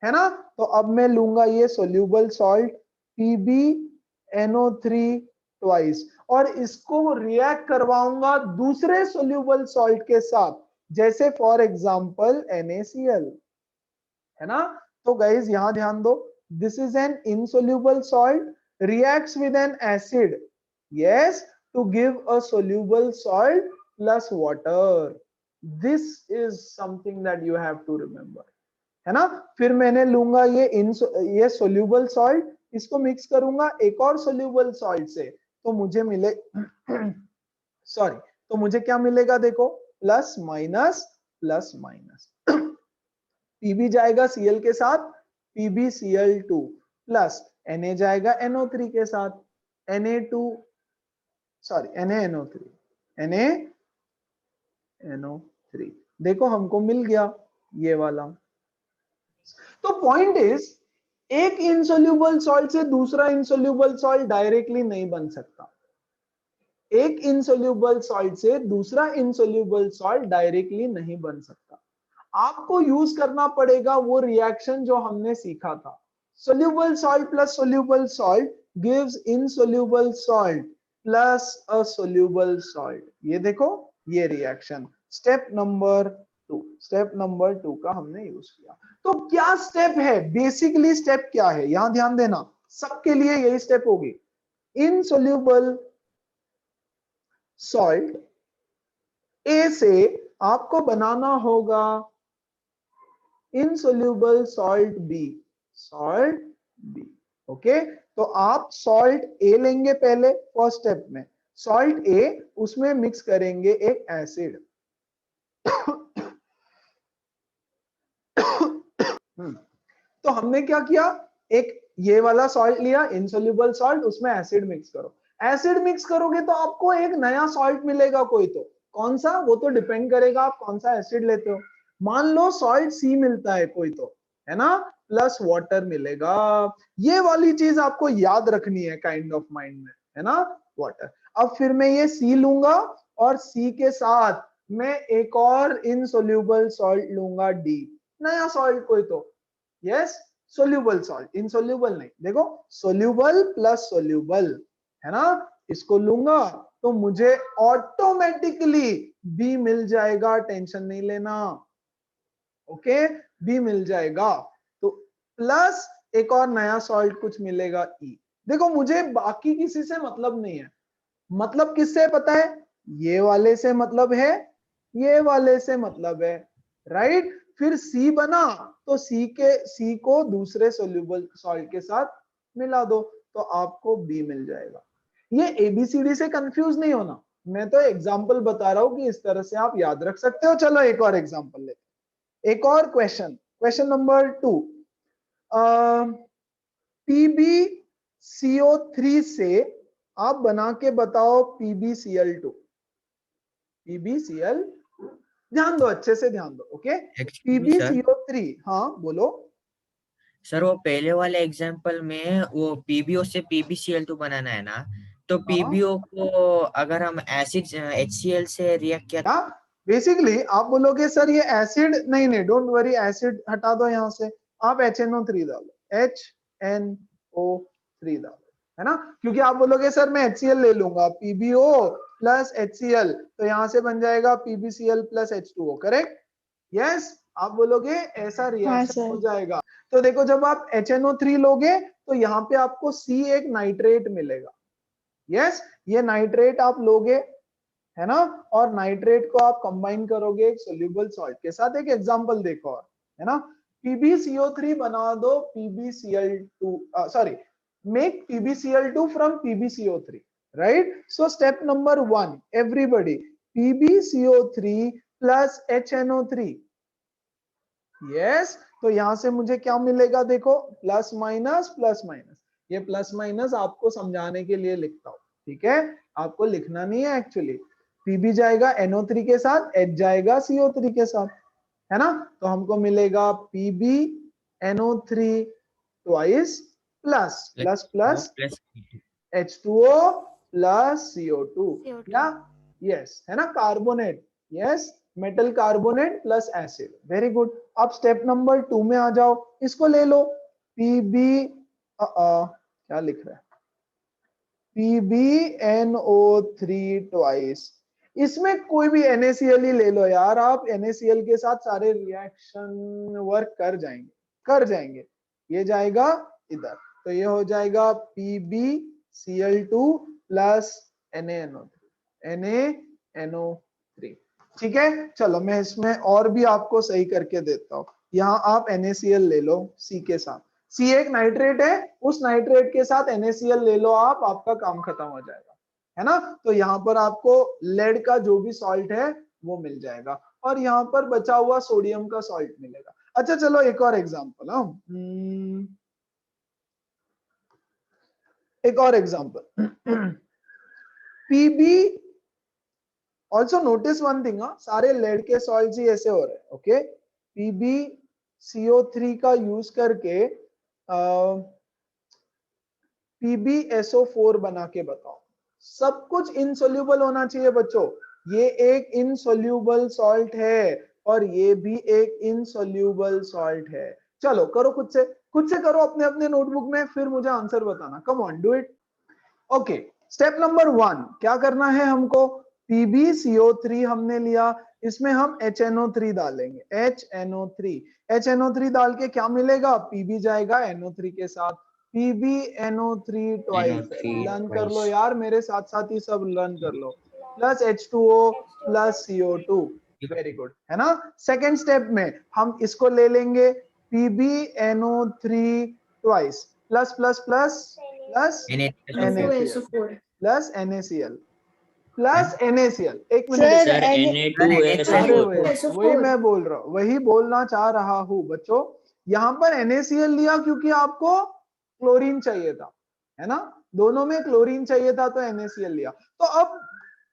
है ना। तो अब मैं लूंगा ये सोल्यूबल सॉल्ट PbNO3 ट्वाइस और इसको रिएक्ट करवाऊंगा दूसरे सोल्यूबल सॉल्ट के साथ, जैसे फॉर एग्जांपल NaCl, है ना। तो गाइज यहां ध्यान दो, this is an insoluble salt reacts with an acid, yes, to give a soluble salt plus water, this is something that you have to remember, है ना। फिर मैंने लूंगा ये सोल्यूबल सॉल्ट, इसको मिक्स करूंगा एक और सोल्यूबल सॉल्ट से, तो मुझे मिले सॉरी, तो मुझे क्या मिलेगा, देखो, plus minus plus minus, Pb जाएगा Cl के साथ, PbCl2 प्लस Na जाएगा NO3 के साथ, Na2, सॉरी, NaNO3, NaNO3, देखो हमको मिल गया ये वाला। तो पॉइंट इज, एक इनसोल्यूबल सॉल्ट से दूसरा इनसोल्यूबल सॉल्ट डायरेक्टली नहीं बन सकता, एक इनसोल्यूबल सॉल्ट से दूसरा इनसोल्यूबल सॉल्ट डायरेक्टली नहीं बन सकता, आपको यूज करना पड़ेगा वो रिएक्शन जो हमने सीखा था, soluble salt plus soluble salt gives insoluble salt plus a soluble salt, ये देखो ये reaction, step number 2, step number 2 का हमने यूज किया। तो क्या स्टेप है, बेसिकली स्टेप क्या है, यहां ध्यान देना, सबके लिए यही स्टेप होगी, इनसोल्यूबल सॉल्ट ए से आपको बनाना होगा insoluble salt B, salt B, okay. तो आप सॉल्ट ए लेंगे पहले फर्स्ट स्टेप में, सॉल्ट ए, उसमें मिक्स करेंगे एक एसिड तो हमने क्या किया, एक ये वाला सॉल्ट लिया इनसोल्यूबल सॉल्ट, उसमें एसिड मिक्स करो, एसिड मिक्स करोगे तो आपको एक नया सॉल्ट मिलेगा कोई, तो कौन सा, वो तो डिपेंड करेगा आप कौन सा एसिड लेते हो। मान लो सॉल्ट सी मिलता है कोई, तो है ना, प्लस वाटर मिलेगा। ये वाली चीज आपको याद रखनी है काइंड ऑफ माइंड में, है ना, वाटर। अब फिर मैं ये सी लूंगा और सी के साथ मैं एक और इनसोल्यूबल सॉल्ट लूंगा, डी, नया सॉल्ट कोई, तो यस सोल्यूबल सॉल्ट, इनसोल्यूबल नहीं, देखो सोल्यूबल प्लस सोल्यूबल, है ना, इसको लूंगा तो मुझे ऑटोमेटिकली बी मिल जाएगा, टेंशन नहीं लेना, ओके, बी मिल जाएगा। तो प्लस एक और नया सॉल्ट कुछ मिलेगा, ई। देखो मुझे बाकी किसी से मतलब नहीं है, मतलब किससे पता है, ये वाले से मतलब है, ये वाले से मतलब है, राइट। फिर सी बना तो सी को दूसरे सोल्यूबल सॉल्ट के साथ मिला दो तो आपको बी मिल जाएगा। ये एबीसीडी से कंफ्यूज नहीं होना, मैं तो एग्जांपल बता रहा हूं कि इस तरह से आप याद रख सकते हो। चलो एक और एग्जांपल लेते हैं, एक और क्वेश्चन नंबर 2। PbCO3 से आप बना के बताओ PbCl2। PbCl, ध्यान दो, अच्छे से ध्यान दो, ओके। एक्चुअली सर, PbCO3, हाँ बोलो। सर वो पहले वाले एग्जांपल में वो पीबीओ से पीबीसीएल2 बनाना है ना, तो पीबीओ को अगर हम एसिड HCl से रिएक्ट किया, क्या बेसिकली आप बोलोगे सर ये एसिड, नहीं डोंट वरी, एसिड हटा दो यहाँ से, आप HNO3 डालो, HNO3 डालो, है ना, क्योंकि आप बोलोगे सर मैं HCl ले लूंगा, PbO प्लस HCl, तो यहाँ से बन जाएगा PbCl plus H2O, correct, yes. आप बोलोगे ऐसा रिएक्शन हो जाएगा। तो देखो जब आप HNO3 लोगे तो यहाँ पे आपको C एक नाइट्रेट मिलेगा, यस, ये नाइट्रेट आप लोगे, है ना, और नाइट्रेट को आप कंबाइन करोगे एक सोल्यूबल सॉल्ट के साथ। एक एग्जांपल देखो, है ना, PbCO3 बना दो PbCl2, sorry, make PbCl2 from PbCO3, right? So step number 1, everybody, PbCO3 plus HNO3, yes, तो यहां से मुझे क्या मिलेगा, देखो प्लस माइनस प्लस माइनस, ये प्लस माइनस आपको समझाने के लिए लिखता हूं, ठीक है, आपको लिखना नहीं है एक्चुअली। Pb जाएगा NO3 के साथ, H जाएगा CO3 के साथ, है ना, तो हमको मिलेगा PbNO3 twice plus plus plus H2O plus CO2, क्या, यस, है ना, carbonate, yes, metal carbonate plus acid, very good. अब स्टेप नंबर 2 में आ जाओ, इसको ले लो, क्या लिख रहा है, PbNO3 ट्वाइस, इसमें कोई भी NaCl ही ले लो यार, आप NaCl के साथ सारे रिएक्शन वर्क कर जाएंगे, ये जाएगा इधर, तो ये हो जाएगा PbCl2 प्लस NaNO3, ठीक है। चलो मैं इसमें और भी आपको सही करके देता हूँ, यहाँ आप NaCl ले लो C के साथ, C एक नाइट्रेट है, उस नाइट्रेट के साथ NaCl ले लो आप, आपका काम खत्म हो जाएगा, है ना, तो यहाँ पर आपको लेड का जो भी सॉल्ट है वो मिल जाएगा, और यहाँ पर बचा हुआ सोडियम का सॉल्ट मिलेगा। अच्छा चलो एक और एग्जांपल, एक और example, Pb, also notice one thing, सारे लेड के सॉल्ट ही ऐसे हो रहे हैं, ओके, PbCO3 का यूज करके PbSO4 बना के बताओ। सब कुछ इनसोल्यूबल होना चाहिए बच्चों, ये एक इनसोल्यूबल सॉल्ट है और ये भी एक इनसोल्यूबल सॉल्ट है। चलो करो खुद से करो अपने अपने नोटबुक में, फिर मुझे आंसर बताना, come on do it. Okay, step number 1 क्या करना है हमको, PbCO3 हमने लिया, इसमें हम HNO3 डालेंगे, HNO3 डाल के क्या मिलेगा, Pb जाएगा NO3 के साथ, PbNO3 ट्वाइस, लर्न कर लो यार मेरे साथ साथ ही सब लर्न कर लो, plus H2O plus CO2, very good, है ना। सेकेंड स्टेप में हम इसको ले लेंगे PbNO3 twice, plus plus plus plus NaCl plus NaCl plus NaCl, एक मिनट सर Na2SO4, वही मैं बोल रहा हूँ, वही बोलना चाह रहा हूँ बच्चों। यहाँ पर NaCl लिया क्योंकि आपको क्लोरीन चाहिए था, है ना, दोनों में क्लोरीन चाहिए था तो NaCl लिया। तो अब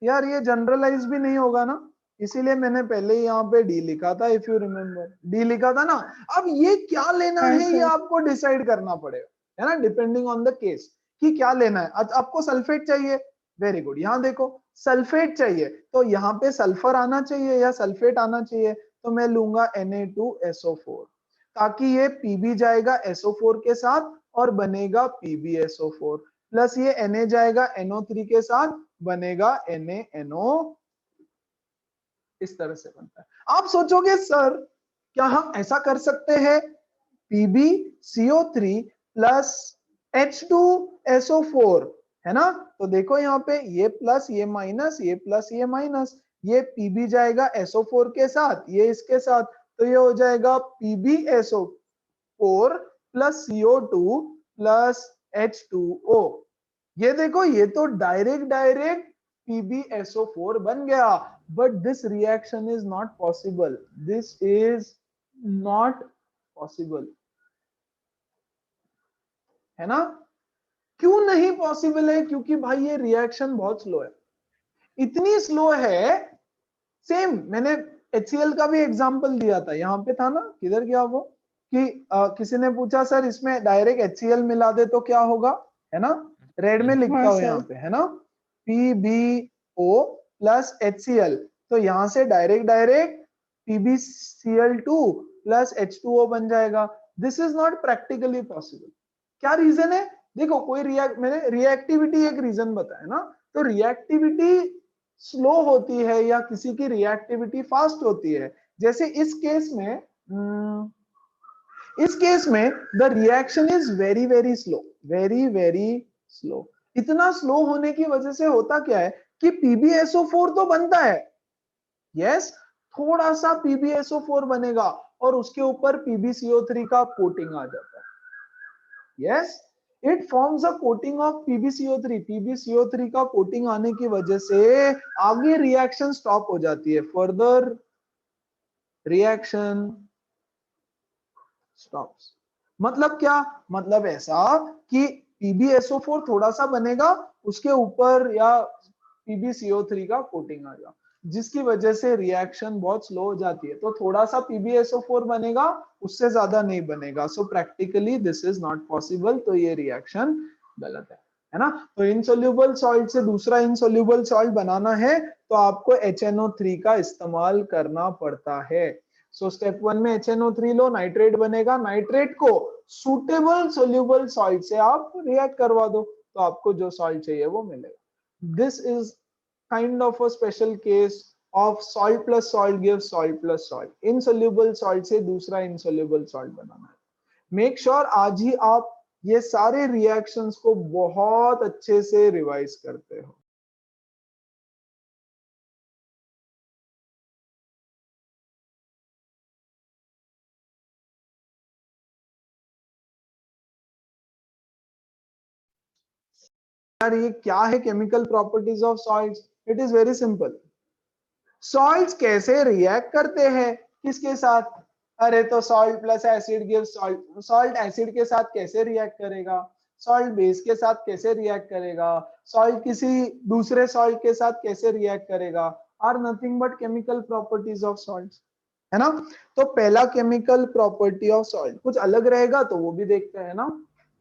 यार ये जनरलाइज भी नहीं होगा ना, इसीलिए मैंने पहले यहाँ पे डी लिखा था, इफ यू रिमेम्बर डी लिखा था ना। अब ये क्या लेना हाँ, है ये सर। आपको डिसाइड करना पड़ेगा, है ना, डिपेंडिंग ऑन द केस कि क्या लेना है। आपको सल्फेट चाहिए, वेरी गुड, यहाँ देखो सल्फेट चाहिए तो यहाँ पे सल्फर आना चाहिए या सल्फेट आना चाहिए, तो मैं लूंगा Na2SO4, ताकि ये Pb जाएगा SO4 के साथ और बनेगा PbSO4, प्लस ये Na जाएगा NO3 के साथ बनेगा NaNO, इस तरह से बनता है। आप सोचोगे सर क्या हम ऐसा कर सकते हैं PbCO3 प्लस H2SO4, है ना, तो देखो यहाँ पे ये प्लस ये माइनस, ये प्लस ये माइनस, ये Pb जाएगा SO4 के साथ, ये इसके साथ, तो ये हो जाएगा PbSO4 plus CO2 plus H2O। ये देखो ये तो डायरेक्ट PbSO4 बन गया, but this reaction is not possible, this is not possible, है ना। क्यों नहीं पॉसिबल है? क्योंकि भाई ये रिएक्शन बहुत स्लो है, इतनी स्लो है, सेम मैंने HCl का भी एग्जांपल दिया था, यहाँ पे था ना, किधर गया वो, कि किसी ने पूछा सर इसमें डायरेक्ट HCl मिला दे तो क्या होगा, है ना, रेड में लिखता हाँ, हूं सर। यहाँ पे, है ना, PbO प्लस HCl, तो यहाँ से डायरेक्ट PbCl2 प्लस H2O बन जाएगा। This is not practically possible. क्या रीजन है? देखो कोई मैंने रिएक्टिविटी एक रीजन बताया ना, तो रिएक्टिविटी स्लो होती है या किसी की रिएक्टिविटी फास्ट होती है। जैसे इस केस में the reaction is very very slow, very slow. इतना स्लो होने की वजह से होता क्या है कि PbSO4 तो बनता है, यस, थोड़ा सा PbSO4 बनेगा और उसके ऊपर PbCO3 का कोटिंग आ जाता है, yes, it forms a coating of PbCO3। PbCO3 का कोटिंग आने की वजह से आगे रिएक्शन स्टॉप हो जाती है, फर्दर रिएक्शन स्टॉप्स। मतलब क्या? मतलब ऐसा कि PbSO4 थोड़ा सा बनेगा, उसके ऊपर या PbCO3 का कोटिंग आ जाएगा, जिसकी वजह से रिएक्शन बहुत स्लो हो जाती है। तो थोड़ा सा PbSO4 बनेगा, उससे ज्यादा नहीं बनेगा। So practically this is not possible, तो ये रिएक्शन गलत है ना। तो इनसोल्यूबल सॉल्ट से दूसरा इनसोल्यूबल सॉल्ट बनाना है तो आपको HNO3 का इस्तेमाल करना पड़ता है। सो स्टेप 1 में HNO3 लो, नाइट्रेट बनेगा, नाइट्रेट को सुटेबल सोल्यूबल सॉल्ट से आप रिएक्ट करवा दो तो आपको जो सॉल्ट चाहिए वो मिलेगा। This is kind of a special case of salt plus salt gives salt plus salt. Insoluble salt से दूसरा इनसोल्यूबल सॉल्ट बनाना है। मेक श्योर आज ही आप ये सारे रिएक्शंस को बहुत अच्छे से रिवाइज करते हो। यार ये क्या है chemical properties of salts? It is very simple. Salts कैसे रिएक्ट करते हैं किसके साथ? अरे तो salt plus acid gives salt. Salt acid के साथ कैसे रिएक्ट करेगा? सॉल्ट बेस के साथ कैसे रिएक्ट करेगा? सॉल्ट किसी दूसरे सॉल्ट के साथ कैसे रिएक्ट करेगा? Are nothing but chemical properties of salts, है ना। तो पहला केमिकल प्रॉपर्टी ऑफ सॉल्ट कुछ अलग रहेगा तो वो भी देखते हैं ना।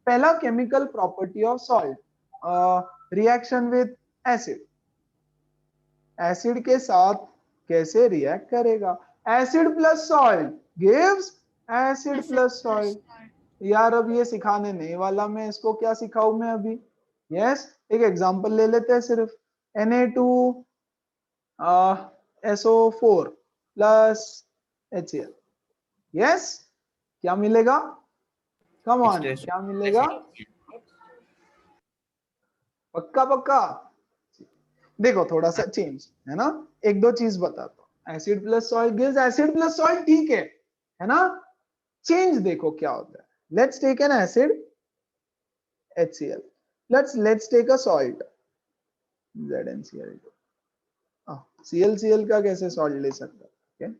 पहला chemical property of salt, reaction with acid. Acid के साथ कैसे रिएक्ट करेगा? Acid plus salt gives acid plus salt. यार अब ये सिखाने नहीं वाला मैं, इसको क्या सिखाऊं मैं अभी। यस, एक एग्जांपल ले लेते हैं सिर्फ। Na2SO4 प्लस HCl, यस, क्या मिलेगा? कम ऑन, क्या मिलेगा? पक्का पक्का? देखो थोड़ा सा चेंज है ना, एक दो चीज बताता हूँ। Acid plus salt gives acid plus salt, ठीक है ना। चेंज देखो क्या होता है। Let's take an acid HCl, let's take a salt ZnCl2। ClCl का कैसे सॉल्ट ले सकता है?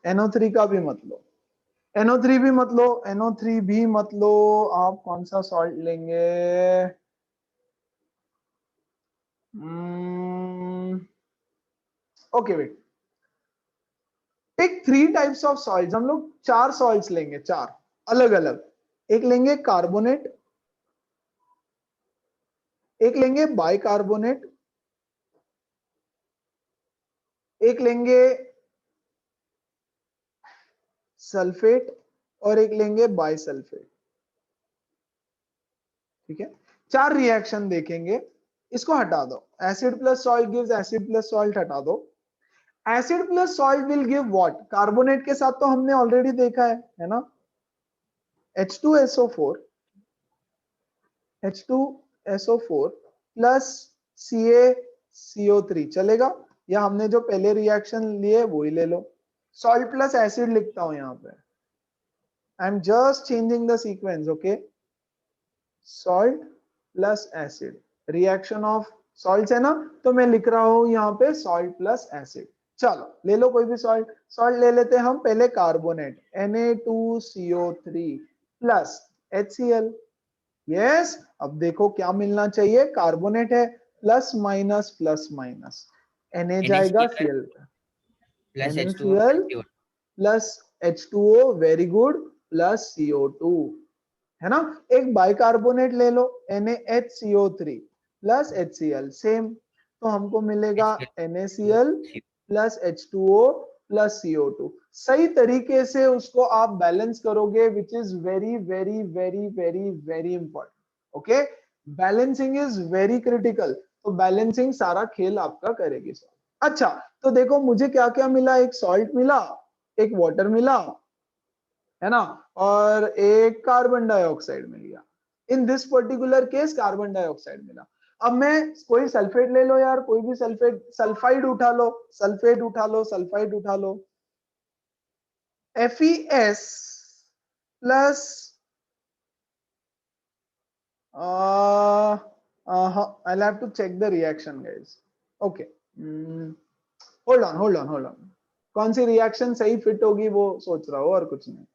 ZnNO3 का भी मत लो, NO3 भी मत लो, NO3 भी मत लो, आप कौन सा सॉल्ट लेंगे? Okay wait, take 3 types of salts, हम लोग 4 सॉल्ट्स लेंगे, 4 अलग अलग। एक लेंगे कार्बोनेट, एक लेंगे बाइकार्बोनेट, एक लेंगे सल्फेट और एक लेंगे बाइसल्फेट। ठीक है, 4 रिएक्शन देखेंगे। इसको हटा दो, acid plus salt gives acid plus salt, हटा दो। Acid plus salt will give what? Carbonate के साथ तो हमने ऑलरेडी देखा है ना, H2SO4 प्लस CaCO3 चलेगा, या हमने जो पहले रिएक्शन लिए वही ले लो। सॉल्ट प्लस एसिड लिखता हूं यहां पे, I am just changing the sequence, okay. Salt plus acid, reaction of salts है ना, तो मैं लिख रहा हूं यहां पे सॉल्ट प्लस एसिड। चलो ले लो कोई भी सॉल्ट, सॉल्ट ले लेते हैं हम पहले carbonate, Na2CO3 plus HCl। Yes, अब देखो क्या मिलना चाहिए, कार्बोनेट है, plus minus plus minus, Na जाएगा Cl plus NaCl plus H2O, very good, plus CO2, है ना। एक बाइकार्बोनेट ले लो, NaHCO3 प्लस HCl, सेम, तो हमको मिलेगा NaCl plus H2O plus CO2। सही तरीके से उसको आप बैलेंस करोगे, which is very very very very very important, okay. Balancing is very critical, तो बैलेंसिंग सारा खेल आपका करेगी। अच्छा, तो देखो मुझे क्या क्या मिला, एक सॉल्ट मिला, एक वाटर मिला, है ना, और एक कार्बन डाइऑक्साइड मिल गया। In this particular case carbon dioxide मिला। अब मैं कोई सल्फेट ले लो यार, कोई भी सल्फेट, सल्फाइड उठा लो, सल्फेट उठा लो, सल्फाइड उठा लो, FeS plus I'll have to check the reaction guys, okay, hold on, कौन सी रिएक्शन सही फिट होगी वो सोच रहा हूँ, और कुछ नहीं।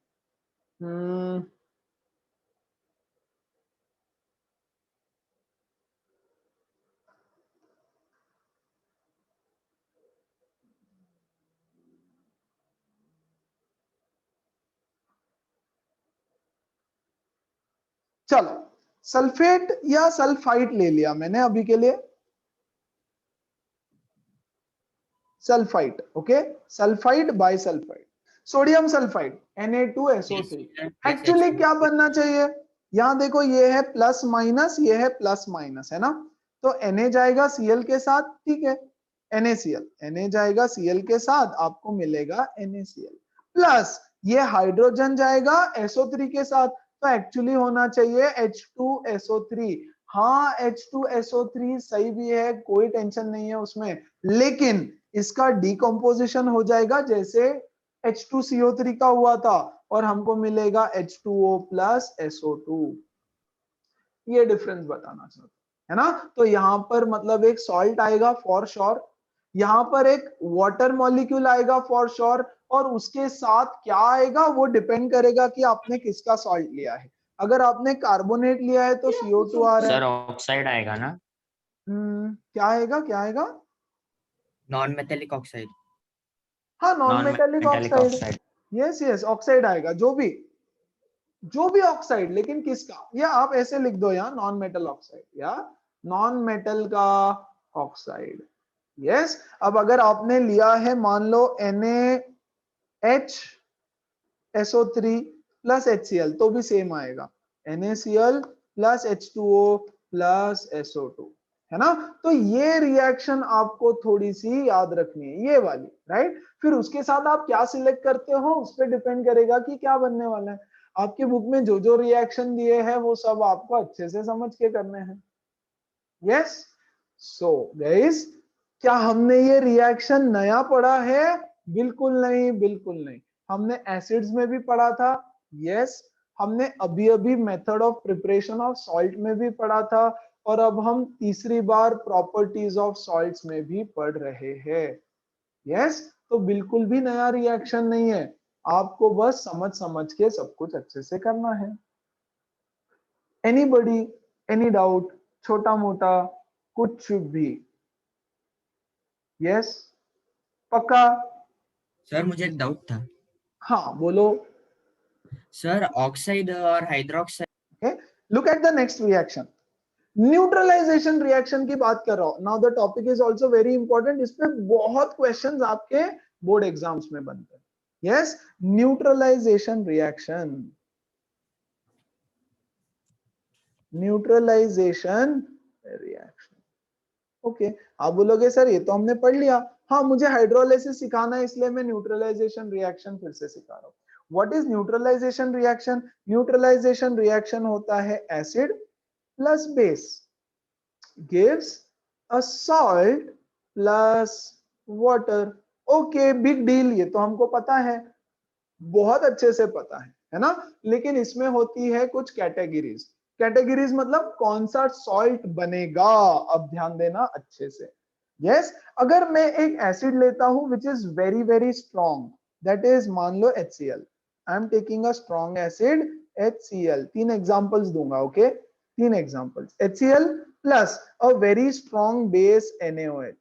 चलो सल्फेट या सल्फाइड ले लिया मैंने अभी के लिए, sulphide, okay, sulphide by sulphide, sodium sulphide Na2SO3। Actually क्या बनना चाहिए, यहां देखो ये है प्लस माइनस, ये है प्लस माइनस, है ना, तो Na जाएगा Cl के साथ, ठीक है, NaCl, Na जाएगा Cl के साथ, आपको मिलेगा NaCl प्लस ये हाइड्रोजन जाएगा SO3 के साथ, तो एक्चुअली होना चाहिए H2SO3। हाँ H2SO3 सही भी है, कोई टेंशन नहीं है उसमें, लेकिन इसका डिकम्पोजिशन हो जाएगा जैसे H2CO3 का हुआ था, और हमको मिलेगा H2O प्लस SO2। ये डिफरेंस बताना चाहता है ना, तो यहां पर मतलब एक सॉल्ट आएगा फॉर श्योर, यहां पर एक वाटर मॉलिक्यूल आएगा फॉर श्योर, और उसके साथ क्या आएगा वो डिपेंड करेगा कि आपने किसका सॉल्ट लिया है। अगर आपने कार्बोनेट लिया है तो CO2 आ रहा है। सर ऑक्साइड आएगा ना? क्या आएगा, क्या आएगा? Non metallic oxide. हाँ non metallic oxide, yes yes oxide आएगा, जो भी ऑक्साइड, लेकिन किसका, या आप ऐसे लिख दो यहाँ नॉन मेटल ऑक्साइड, या नॉन मेटल का ऑक्साइड। यस, अब अगर आपने लिया है मान लो NaHSO3 प्लस HCl, तो भी सेम आएगा, NaCl plus H2O plus SO2, है ना। तो ये रिएक्शन आपको थोड़ी सी याद रखनी है, ये वाली, राइट। फिर उसके साथ आप क्या सिलेक्ट करते हो उस पर डिपेंड करेगा कि क्या बनने वाला है। आपकी बुक में जो जो रिएक्शन दिए हैं वो सब आपको अच्छे से समझ के करने हैं। यस, सो गाइस, क्या हमने ये रिएक्शन नया पढ़ा है? बिल्कुल नहीं, बिल्कुल नहीं। हमने एसिड्स में भी पढ़ा था, यस, हमने अभी अभी method of preparation of salt में भी पढ़ा था, और अब हम तीसरी बार प्रॉपर्टीज ऑफ सॉल्ट्स में भी पढ़ रहे हैं। यस, तो बिल्कुल भी नया रिएक्शन नहीं है। आपको बस समझ समझ के सब कुछ अच्छे से करना है। एनीबॉडी, एनी डाउट, छोटा मोटा कुछ भी? यस, पक्का? सर मुझे एक डाउट था हाँ बोलो। सर, ऑक्साइड और hydroxide. Look at the next reaction, neutralisation reaction की बात कर रहा हूं। Now the topic is also very important, इस पे बहुत क्वेश्चंस आपके बोर्ड एग्जाम्स में बनते हैं। Yes, neutralisation reaction, neutralisation reaction. Okay, आप बोलोगे सर ये तो हमने पढ़ लिया। हाँ, मुझे हाइड्रोलाइसिस सिखाना है इसलिए मैं न्यूट्रलाइजेशन रिएक्शन फिर से सिखा रहा हूँ। What is neutralisation reaction? Neutralisation reaction होता है acid plus base gives a salt plus water. Okay, big deal, ये तो हमको पता है, बहुत अच्छे से पता है ना। लेकिन इसमें होती है कुछ कैटेगरीज। कैटेगरीज मतलब कौन सा सॉल्ट बनेगा, अब ध्यान देना अच्छे से। यस, अगर मैं एक एसिड लेता हूं which is very very strong, that is मान लो HCl, I am taking a strong acid HCl। तीन एग्जांपल्स दूंगा, ओके, तीन examples. HCl plus a very strong base NaOH,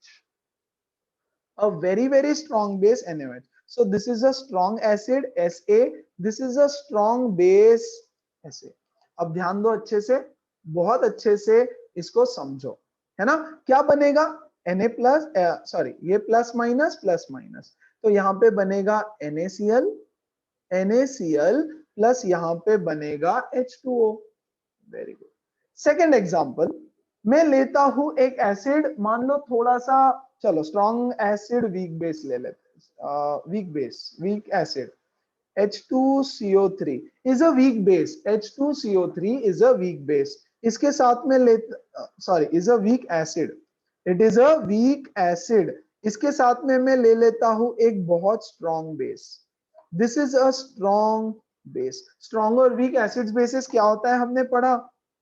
a very strong base NaOH. So this is a strong acid SA, this is a strong base SA. अब ध्यान दो अच्छे से, बहुत अच्छे से इसको समझो, है ना। क्या बनेगा? Na प्लस, सॉरी, ये प्लस माइनस, तो यहाँ पे बनेगा NaCl, NaCl प्लस यहाँ पे बनेगा H2O। Very good. Second example, मैं लेता हूं एक एसिड, मान लो थोड़ा सा, चलो स्ट्रॉन्ग एसिड वीक बेस ले लेते हैं। Weak base, weak acid H2CO3 is a weak base, H2CO3 is a weak base. इसके साथ में sorry, is a weak acid, it is a weak acid. इसके साथ में मैं ले लेता हूं एक बहुत strong base, this is a strong base. Strong और वीक एसिड्स बेसिस क्या होता है हमने पढ़ा,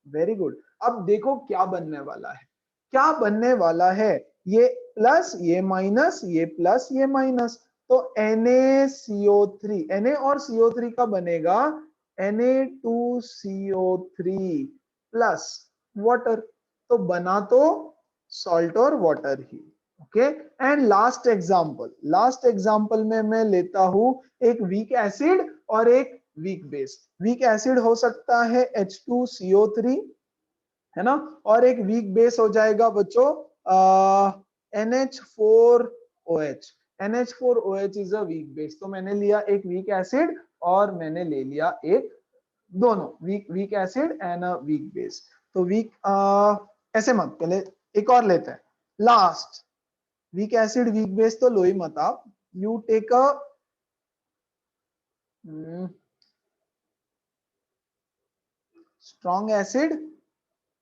वेरी गुड। अब देखो क्या बनने वाला है, क्या बनने वाला है, ये प्लस ये माइनस, ये प्लस ये माइनस, तो NaCO3, Na और CO3 का बनेगा Na2CO3 प्लस वाटर, तो बना तो सॉल्ट और water he. Okay, and last example में मैं लेता हूं एक वीक एसिड और एक वीक बेस। वीक एसिड हो सकता है H2CO3, है ना, और एक वीक बेस हो जाएगा बच्चों NH4OH। NH4OH is a weak base, तो मैंने लिया एक वीक एसिड और मैंने ले लिया एक, दोनों weak acid and a weak base. तो वीक, ऐसे मत, पहले एक और लेते हैं, last weak acid weak base तो लो ही मत आप, you take a strong acid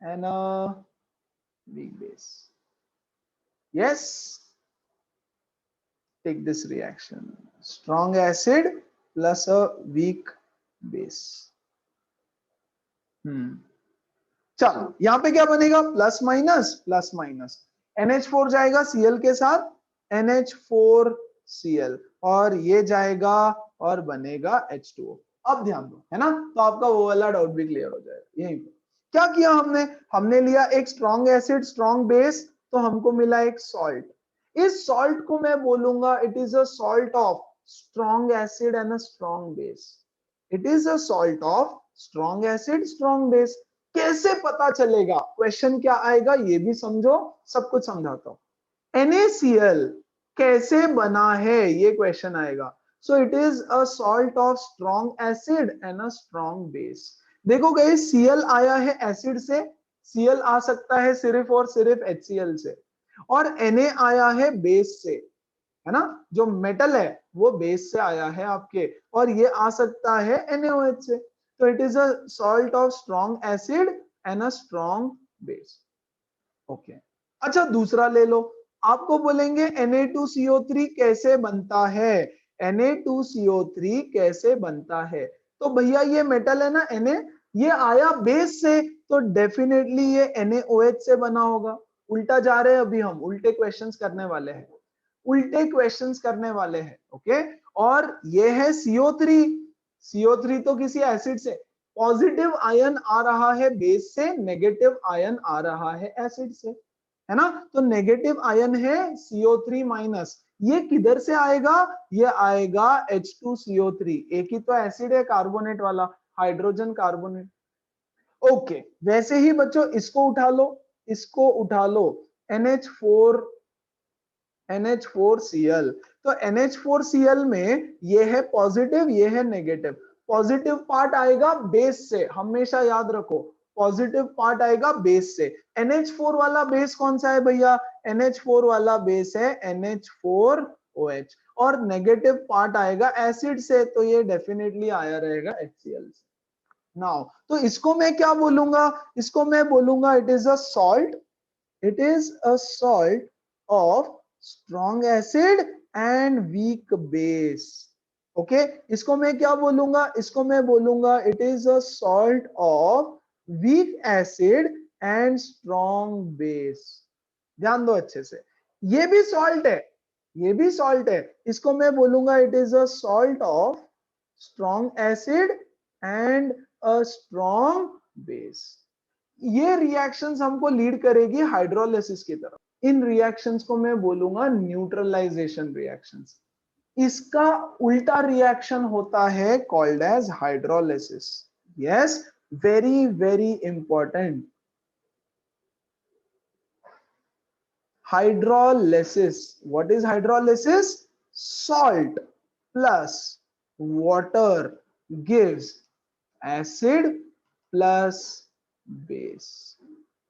and a weak base. Yes, take this reaction, strong acid plus a weak base. चलो यहां पे क्या बनेगा, प्लस माइनस, NH4 जाएगा Cl के साथ, NH4Cl, और ये जाएगा और बनेगा H2O। अब ध्यान दो, है ना, तो आपका वो वाला डाउट भी क्लियर हो जाएगा। यही क्या किया हमने लिया एक स्ट्रॉन्ग एसिड स्ट्रॉन्ग बेस, तो हमको मिला एक सॉल्ट। इस सॉल्ट को मैं बोलूंगा it is a salt of strong acid and a strong base. It is a salt of strong acid strong base. कैसे पता चलेगा, क्वेश्चन क्या आएगा ये भी समझो, सब कुछ समझाता हूं। NaCl कैसे बना है ये क्वेश्चन आएगा। So it is a salt of strong acid and a strong base. देखो गाइस, Cl आया है एसिड से, Cl आ सकता है सिर्फ और सिर्फ HCl से, और Na आया है बेस से, है ना, जो मेटल है वो बेस से आया है आपके, और ये आ सकता है NaOH से। तो it is a salt of strong acid and a strong base. Okay, अच्छा दूसरा ले लो, आपको बोलेंगे Na2CO3 कैसे बनता है, Na2CO3 कैसे बनता है, तो भैया ये मेटल है ना Na, ये आया बेस से, तो डेफिनेटली ये NaOH से बना होगा। उल्टा जा रहे हैं अभी हम, उल्टे क्वेश्चंस करने वाले हैं। उल्टे क्वेश्चंस करने वाले हैं, ओके। और ये है CO3, CO3 तो किसी एसिड से, पॉजिटिव आयन आ रहा है बेस से, नेगेटिव आयन आ रहा है एसिड से, है ना। तो नेगेटिव आयन है CO3 माइनस, ये किधर से आएगा, ये आएगा H2CO3, एक ही तो एसिड है कार्बोनेट वाला, हाइड्रोजन कार्बोनेट, ओके। वैसे ही बच्चों इसको उठा लो, इसको उठा लो, NH4Cl, तो NH4Cl में ये है पॉजिटिव, ये है नेगेटिव, पॉजिटिव पार्ट आएगा बेस से, हमेशा याद रखो पॉजिटिव पार्ट आएगा बेस से। NH4 वाला बेस कौन सा है भैया, NH4 वाला बेस है NH4OH, और नेगेटिव पार्ट आएगा एसिड से, तो ये डेफिनेटली आया रहेगा HCl से। नाउ तो इसको मैं क्या बोलूंगा, इसको मैं बोलूंगा it is a salt, it is a salt of strong acid and weak base, okay। इसको मैं क्या बोलूंगा, इसको मैं बोलूंगा it is a salt of weak acid and strong base। ध्यान दो अच्छे से, ये भी सॉल्ट है, ये भी सॉल्ट है, इसको मैं बोलूंगा it is a salt of strong acid and a strong base। ये रिएक्शंस हमको लीड करेगी हाइड्रोलिसिस की तरफ, इन रिएक्शंस को मैं बोलूंगा न्यूट्रलाइजेशन रिएक्शंस। इसका उल्टा रिएक्शन होता है called as hydrolysis. Yes, very very important, hydrolysis. What is hydrolysis, salt plus water gives acid plus base,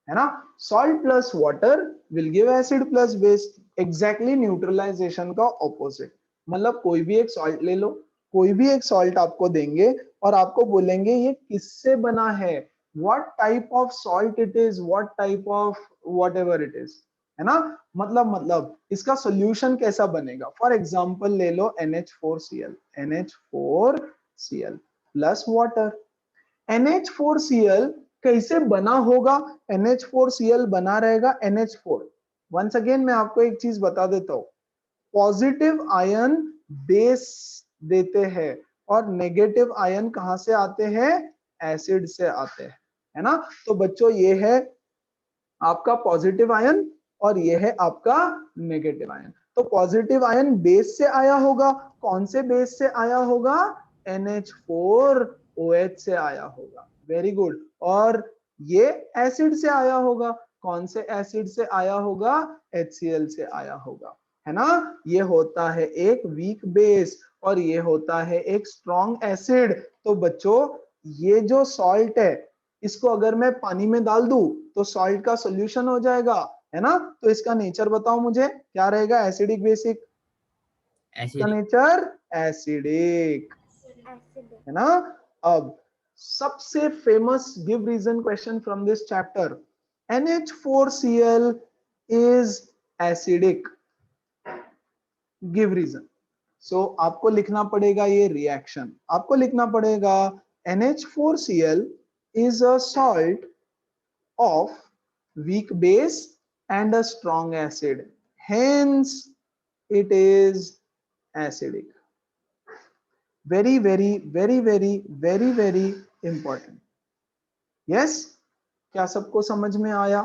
है ना। Salt plus water will give acid plus base, exactly neutralisation का opposite. मतलब कोई भी एक सॉल्ट ले लो, कोई भी एक सॉल्ट आपको देंगे और आपको बोलेंगे ये किससे बना है, what type of salt it is, what type of whatever it is, है ना। मतलब इसका सॉल्यूशन कैसा बनेगा। फॉर एग्जांपल ले लो NH4Cl, NH4Cl plus water. NH4Cl कैसे बना होगा, NH4Cl बना रहेगा NH4। वंस अगेन मैं आपको एक चीज बता देता हूं, पॉजिटिव आयन बेस देते हैं और नेगेटिव आयन कहां से आते हैं, एसिड से आते हैं, है ना। तो बच्चों ये है आपका पॉजिटिव आयन और ये है आपका नेगेटिव आयन। तो पॉजिटिव आयन बेस से आया होगा, कौन से बेस से आया होगा, NH4OH से आया होगा, वेरी गुड। और ये एसिड से आया होगा, कौन से एसिड से आया होगा, HCl से आया होगा, है ना। ये होता है एक वीक बेस और ये होता है एक स्ट्रॉन्ग एसिड। तो बच्चों ये जो सॉल्ट है इसको अगर मैं पानी में डाल दूं तो सॉल्ट का सॉल्यूशन हो जाएगा, है ना। तो इसका नेचर बताओ मुझे क्या रहेगा, एसिडिक बेसिक, इसका नेचर एसिडिक, है ना। अब सबसे famous give reason question from this chapter, NH4Cl is acidic, give reason. So आपको लिखना पड़ेगा ये रिएक्शन, आपको लिखना पड़ेगा NH4Cl is a salt of weak base and a strong acid, hence it is acidic। very very very very very very important। yes, क्या सबको समझ में आया।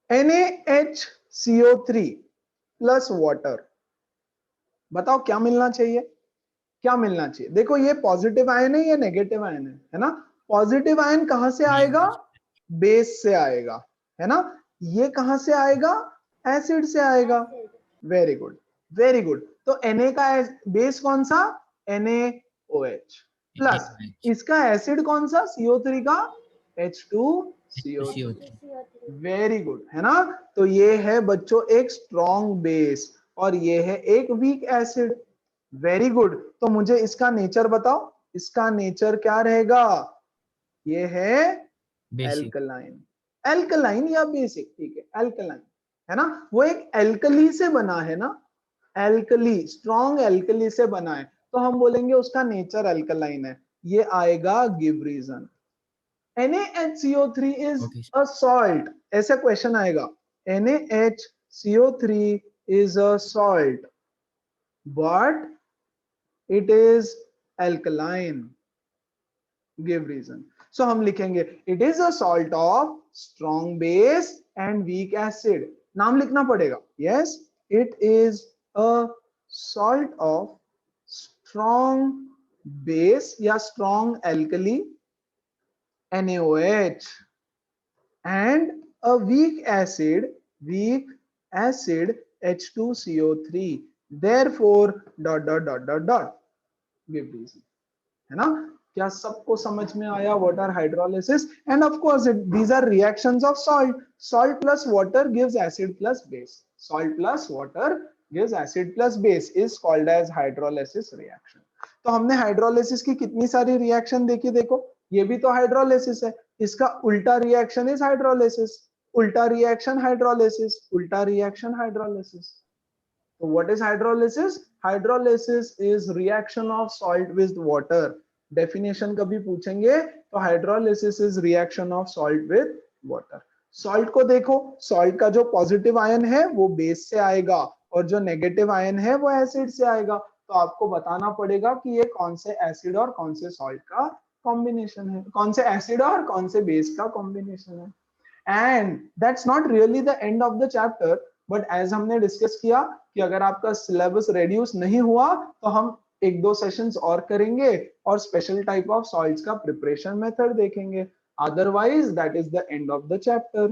NaHCO3 प्लस वाटर, बताओ क्या मिलना चाहिए, क्या मिलना चाहिए। देखो ये पॉजिटिव आयन है, ये नेगेटिव आयन है ना। पॉजिटिव आयन कहां से आएगा, बेस से आएगा, है ना। ये कहां से आएगा, एसिड से आएगा, वेरी गुड वेरी गुड। तो Na का बेस कौन सा, NaOH, प्लस इसका एसिड कौन सा, CO3 का H2CO3, वेरी गुड, है ना। तो ये है बच्चों एक स्ट्रॉन्ग बेस और ये है एक वीक एसिड, वेरी गुड। तो मुझे इसका नेचर बताओ, इसका नेचर क्या रहेगा, ये है एल्कलाइन, एल्कलाइन या बेसिक, ठीक है एल्कलाइन, है ना। वो एक एल्कली से बना है ना, एल्कली, स्ट्रॉन्ग एल्कली से बना है, तो हम बोलेंगे उसका नेचर एल्कलाइन है, ये आएगा give reason. NaHCO3 is a salt, ऐसा क्वेश्चन आएगा, NaHCO3 is a salt, but it is alkaline. Give reason. So हम लिखेंगे it is a salt of strong base and weak acid. नाम लिखना पड़ेगा. Yes, it is a salt of strong base या strong alkali NaOH and a weak acid H2CO3. Therefore dot dot dot dot dot. Give reason. है ना? क्या सबको समझ में आया what are hydrolysis? And of course these are reactions of salt. Salt plus water gives acid plus base. Salt plus water gives acid plus base is called as hydrolysis reaction. तो हमने hydrolysis की कितनी सारी reaction देखी. देखो ये भी तो hydrolysis है. इसका उल्टा reaction is hydrolysis. उल्टा reaction hydrolysis. उल्टा reaction hydrolysis. So what is hydrolysis? Hydrolysis is reaction of salt with water. Definition कभी पूछेंगे तो hydrolysis is reaction of salt with water. Salt को देखो, salt का जो positive ion है वो base से आएगा और जो negative ion है वो acid से आएगा. तो आपको बताना पड़ेगा कि ये कौन से acid और कौन से salt का combination है, कौन से acid और कौन से base का combination है. And that's not really the end of the chapter. But as हमने डिस्कस किया कि अगर आपका सिलेबस रेड्यूस नहीं हुआ तो हम एक दो सेशंस और करेंगे और स्पेशल टाइप ऑफ सॉल्ट्स का प्रिपरेशन मेथड देखेंगे. Otherwise that is the end of the chapter.